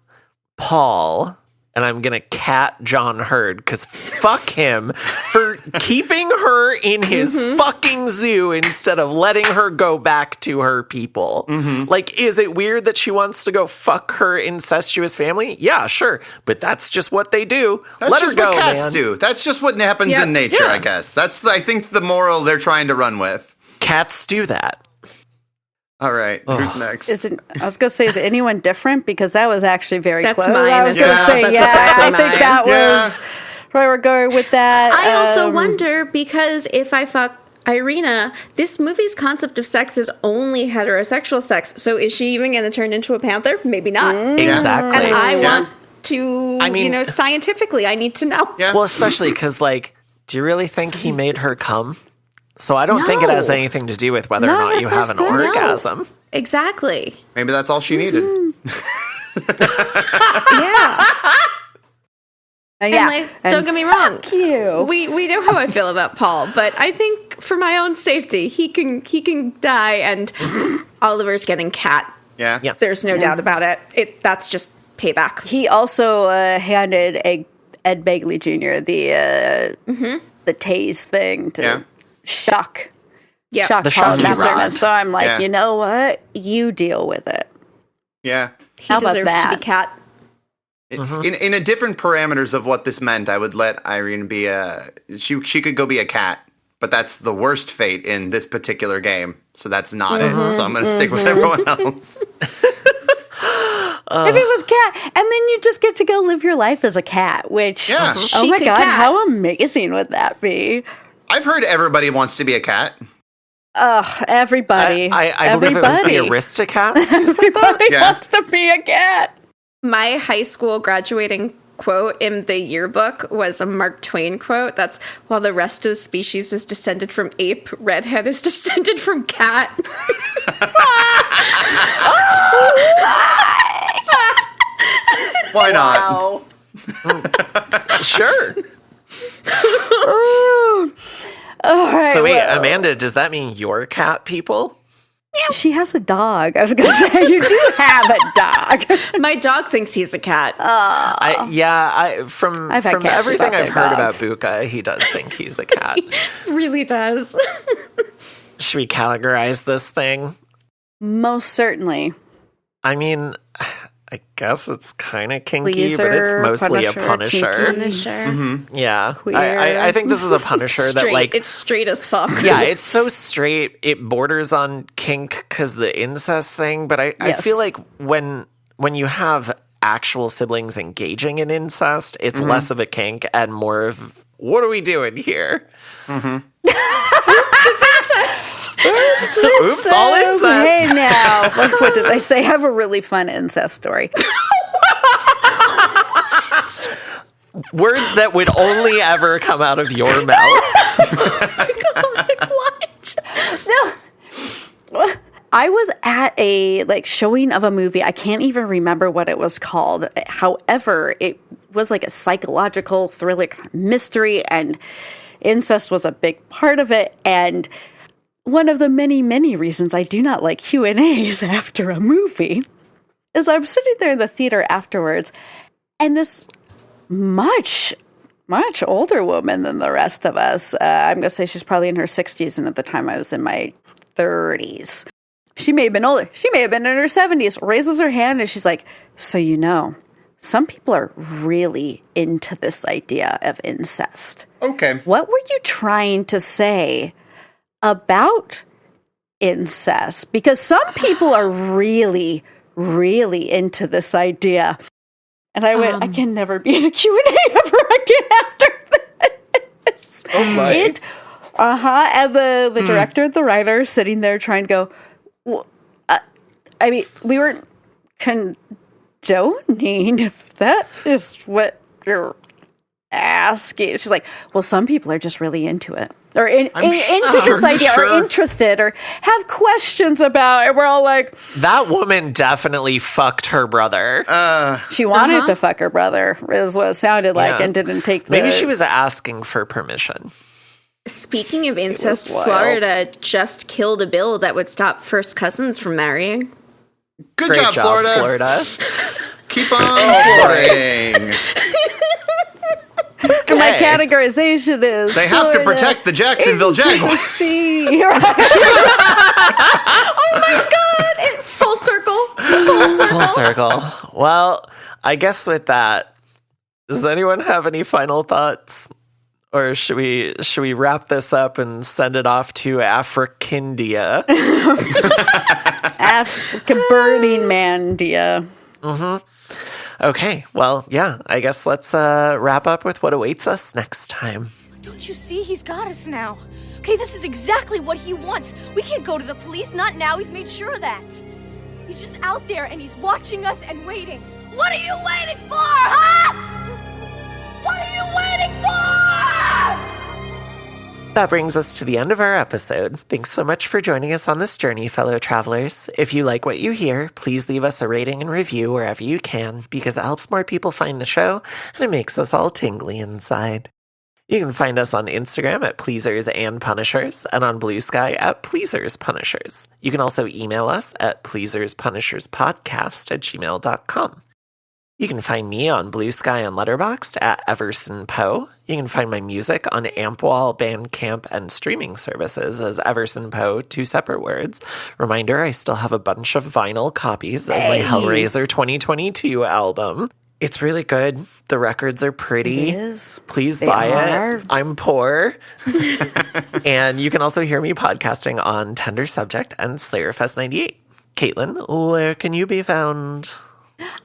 Paul, and I'm going to cat John Hurd because fuck him for keeping her in his fucking zoo instead of letting her go back to her people. Like, is it weird that she wants to go fuck her incestuous family? Yeah, sure. But that's just what they do. That's Let just her go, what cats man. do. That's just what happens in nature, I guess. That's, I think, the moral they're trying to run with. Cats do that. All right, who's next? I was going to say, is anyone different? Because that was actually very close. Mine. I was going to say, That's exactly I think that was where we're going with that. I also wonder, because if I fuck Irina, this movie's concept of sex is only heterosexual sex. So is she even going to turn into a panther? Maybe not. Exactly. And I want to, scientifically, I need to know. Yeah. Well, especially because, like, do you really think he made her come? So I don't think it has anything to do with whether or not you have an orgasm. No. Exactly. Maybe that's all she needed. Yeah. And don't get me wrong. You. We know how I feel about Paul, but I think for my own safety, he can die, and Oliver's getting cat. Yeah. There's no doubt about it. That's just payback. He also handed Ed Begley Jr. the tase thing to shock. Yeah, shock the Paul shocky Schrader. rod. So I'm like, you know what? You deal with it. Yeah. He deserves to be cat. In a different parameters of what this meant, I would let Irene be she could go be a cat, but that's the worst fate in this particular game. So that's not it. So I'm going to stick with everyone else. If it was cat, and then you just get to go live your life as a cat, which, oh my God, how amazing would that be? I've heard everybody wants to be a cat. Everybody. I believe it was the Aristocats. Everybody wants to be a cat. My high school graduating quote in the yearbook was a Mark Twain quote. That's, while the rest of the species is descended from ape, redhead is descended from cat. Why not? Sure. All right. So wait, Amanda, does that mean you're cat people? Yeah, she has a dog. I was going to say, you do have a dog. My dog thinks he's a cat. From I've had everything I've heard dogs. about Buka, he does think he's a cat. He really does. Should we categorize this thing? Most certainly. I mean, I guess it's kind of kinky, Pleaser, but it's mostly a punisher. Yeah. Queer. I think this is a punisher Straight. that, like... It's straight as fuck. Yeah, it's so straight. It borders on kink because the incest thing, but I feel like when you have actual siblings engaging in incest, it's less of a kink and more of, what are we doing here? It's incest. Oops, all incest. Hey now, what did I say? I have a really fun incest story. Words that would only ever come out of your mouth. What? No. I was at a showing of a movie. I can't even remember what it was called. However, it was like a psychological thriller mystery, and incest was a big part of it. And one of the many, many reasons I do not like Q&As after a movie is I'm sitting there in the theater afterwards, and this much older woman than the rest of us, I'm going to say she's probably in her 60s, and at the time I was in my 30s. She may have been older. She may have been in her 70s, raises her hand, and she's like, so some people are really into this idea of incest. Okay. What were you trying to say about incest? Because some people are really, really into this idea. And I went, I can never be in a Q&A ever again after this. Oh my. And the director and the writer sitting there trying to go, well, I mean, we weren't condoning, if that is what you're asking. She's like, well, some people are just really into it. Or into this idea, or interested, or have questions about it. We're all like... That woman definitely fucked her brother. She wanted to fuck her brother, is what it sounded like, and didn't take the... Maybe she was asking for permission. Speaking of incest, Florida just killed a bill that would stop first cousins from marrying. Great job, Florida. Keep on floating. Okay. My categorization is... They have to protect the Jacksonville Jaguars. See, oh my God! Full circle. Full circle. Well, I guess with that, does anyone have any final thoughts Or should we wrap this up and send it off to Africandia? Africa Burning Man, dia. Mm-hmm. Okay, well, yeah, I guess let's wrap up with what awaits us next time. Don't you see? He's got us now. Okay, this is exactly what he wants. We can't go to the police, not now. He's made sure of that. He's just out there and he's watching us and waiting. What are you waiting for, huh? What are you waiting for? That brings us to the end of our episode. Thanks so much for joining us on this journey, fellow travelers. If you like what you hear, please leave us a rating and review wherever you can, because it helps more people find the show, and it makes us all tingly inside. You can find us on Instagram at Pleasers and Punishers, and on Bluesky at Pleasers Punishers. You can also email us at pleaserspunisherspodcast@gmail.com. You can find me on Bluesky and Letterboxd at Everson Poe. You can find my music on Ampwall, Bandcamp, and streaming services as Everson Poe, 2 separate words. Reminder, I still have a bunch of vinyl copies of my Hellraiser 2022 album. It's really good. The records are pretty. It is. Please buy it. I'm poor. And you can also hear me podcasting on Tender Subject and Slayerfest 98. Caitlin, where can you be found?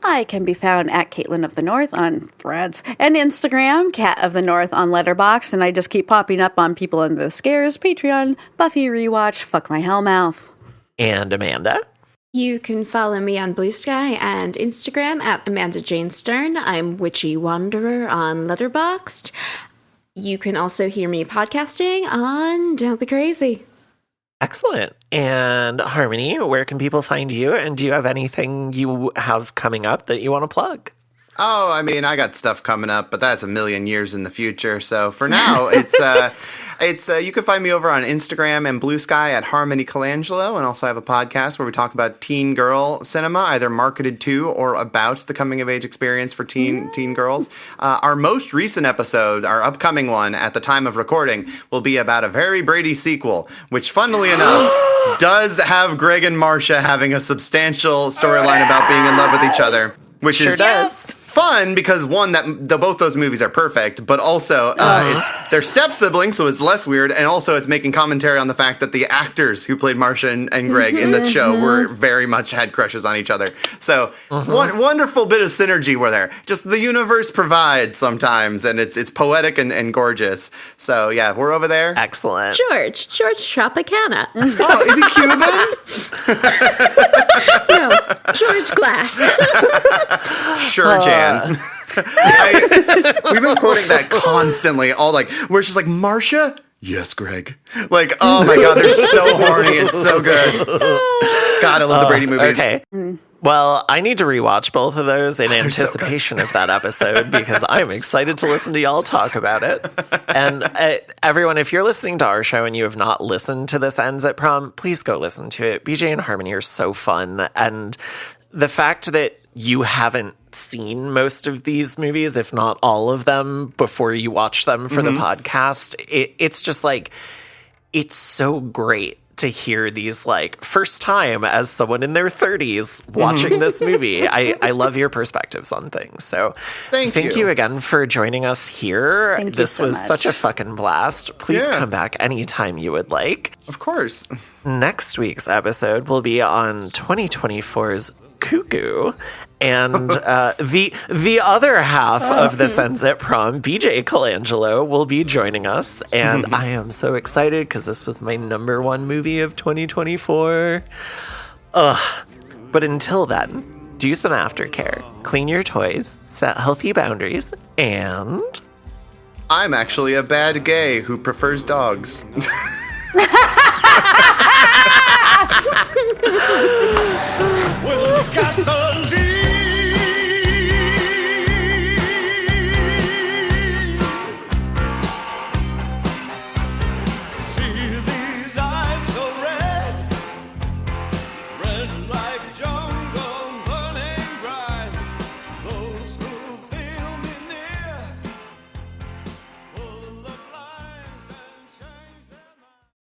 I can be found at Caitlin of the North on Threads and Instagram, Cat of the North on Letterboxd, and I just keep popping up on People Under the Scares, Patreon, Buffy Rewatch, Fuck My Hellmouth. And Amanda? You can follow me on Bluesky and Instagram at Amanda Jane Stern. I'm Witchy Wanderer on Letterboxd. You can also hear me podcasting on Don't Be Crazy. Excellent. And Harmony, where can people find you? And do you have anything you have coming up that you want to plug? Oh, I mean, I got stuff coming up, but that's a million years in the future. So for now, it's you can find me over on Instagram and Bluesky at Harmony Colangelo, and also have a podcast where we talk about teen girl cinema, either marketed to or about the coming of age experience for teen girls. Our most recent episode, our upcoming one at the time of recording, will be about a Very Brady sequel, which, funnily enough, does have Greg and Marcia having a substantial storyline about being in love with each other, which sure is does. Fun because one, both those movies are perfect, but also they're step siblings, so it's less weird, and also it's making commentary on the fact that the actors who played Marcia and Greg in that show were very much had crushes on each other. So one wonderful bit of synergy were there. Just the universe provides sometimes, and it's poetic and gorgeous. So yeah, we're over there. Excellent. George Tropicana. Oh, is he Cuban? No, George Glass. Sure, Jan. We've been quoting that constantly, all like, where it's just like, Marcia? Yes, Greg. Like, oh my God, they're so horny. It's so good. God, I love the Brady movies. Okay. Well, I need to rewatch both of those in anticipation of that episode because I'm excited to listen to y'all talk about it. And everyone, if you're listening to our show and you have not listened to This Ends at Prom, please go listen to it. BJ and Harmony are so fun. And the fact that you haven't seen most of these movies, if not all of them, before you watch them for the podcast, it's just like, it's so great to hear these, like, first time as someone in their 30s watching this movie. I love your perspectives on things. So thank you again for joining us here. This was such a fucking blast. Please come back anytime you would like. Of course. Next week's episode will be on 2024's Cuckoo, and the other half of This Ends at Prom, BJ Colangelo, will be joining us, and I am so excited because this was my number one movie of 2024. But until then, do some aftercare, clean your toys, set healthy boundaries, and I'm actually a bad gay who prefers dogs.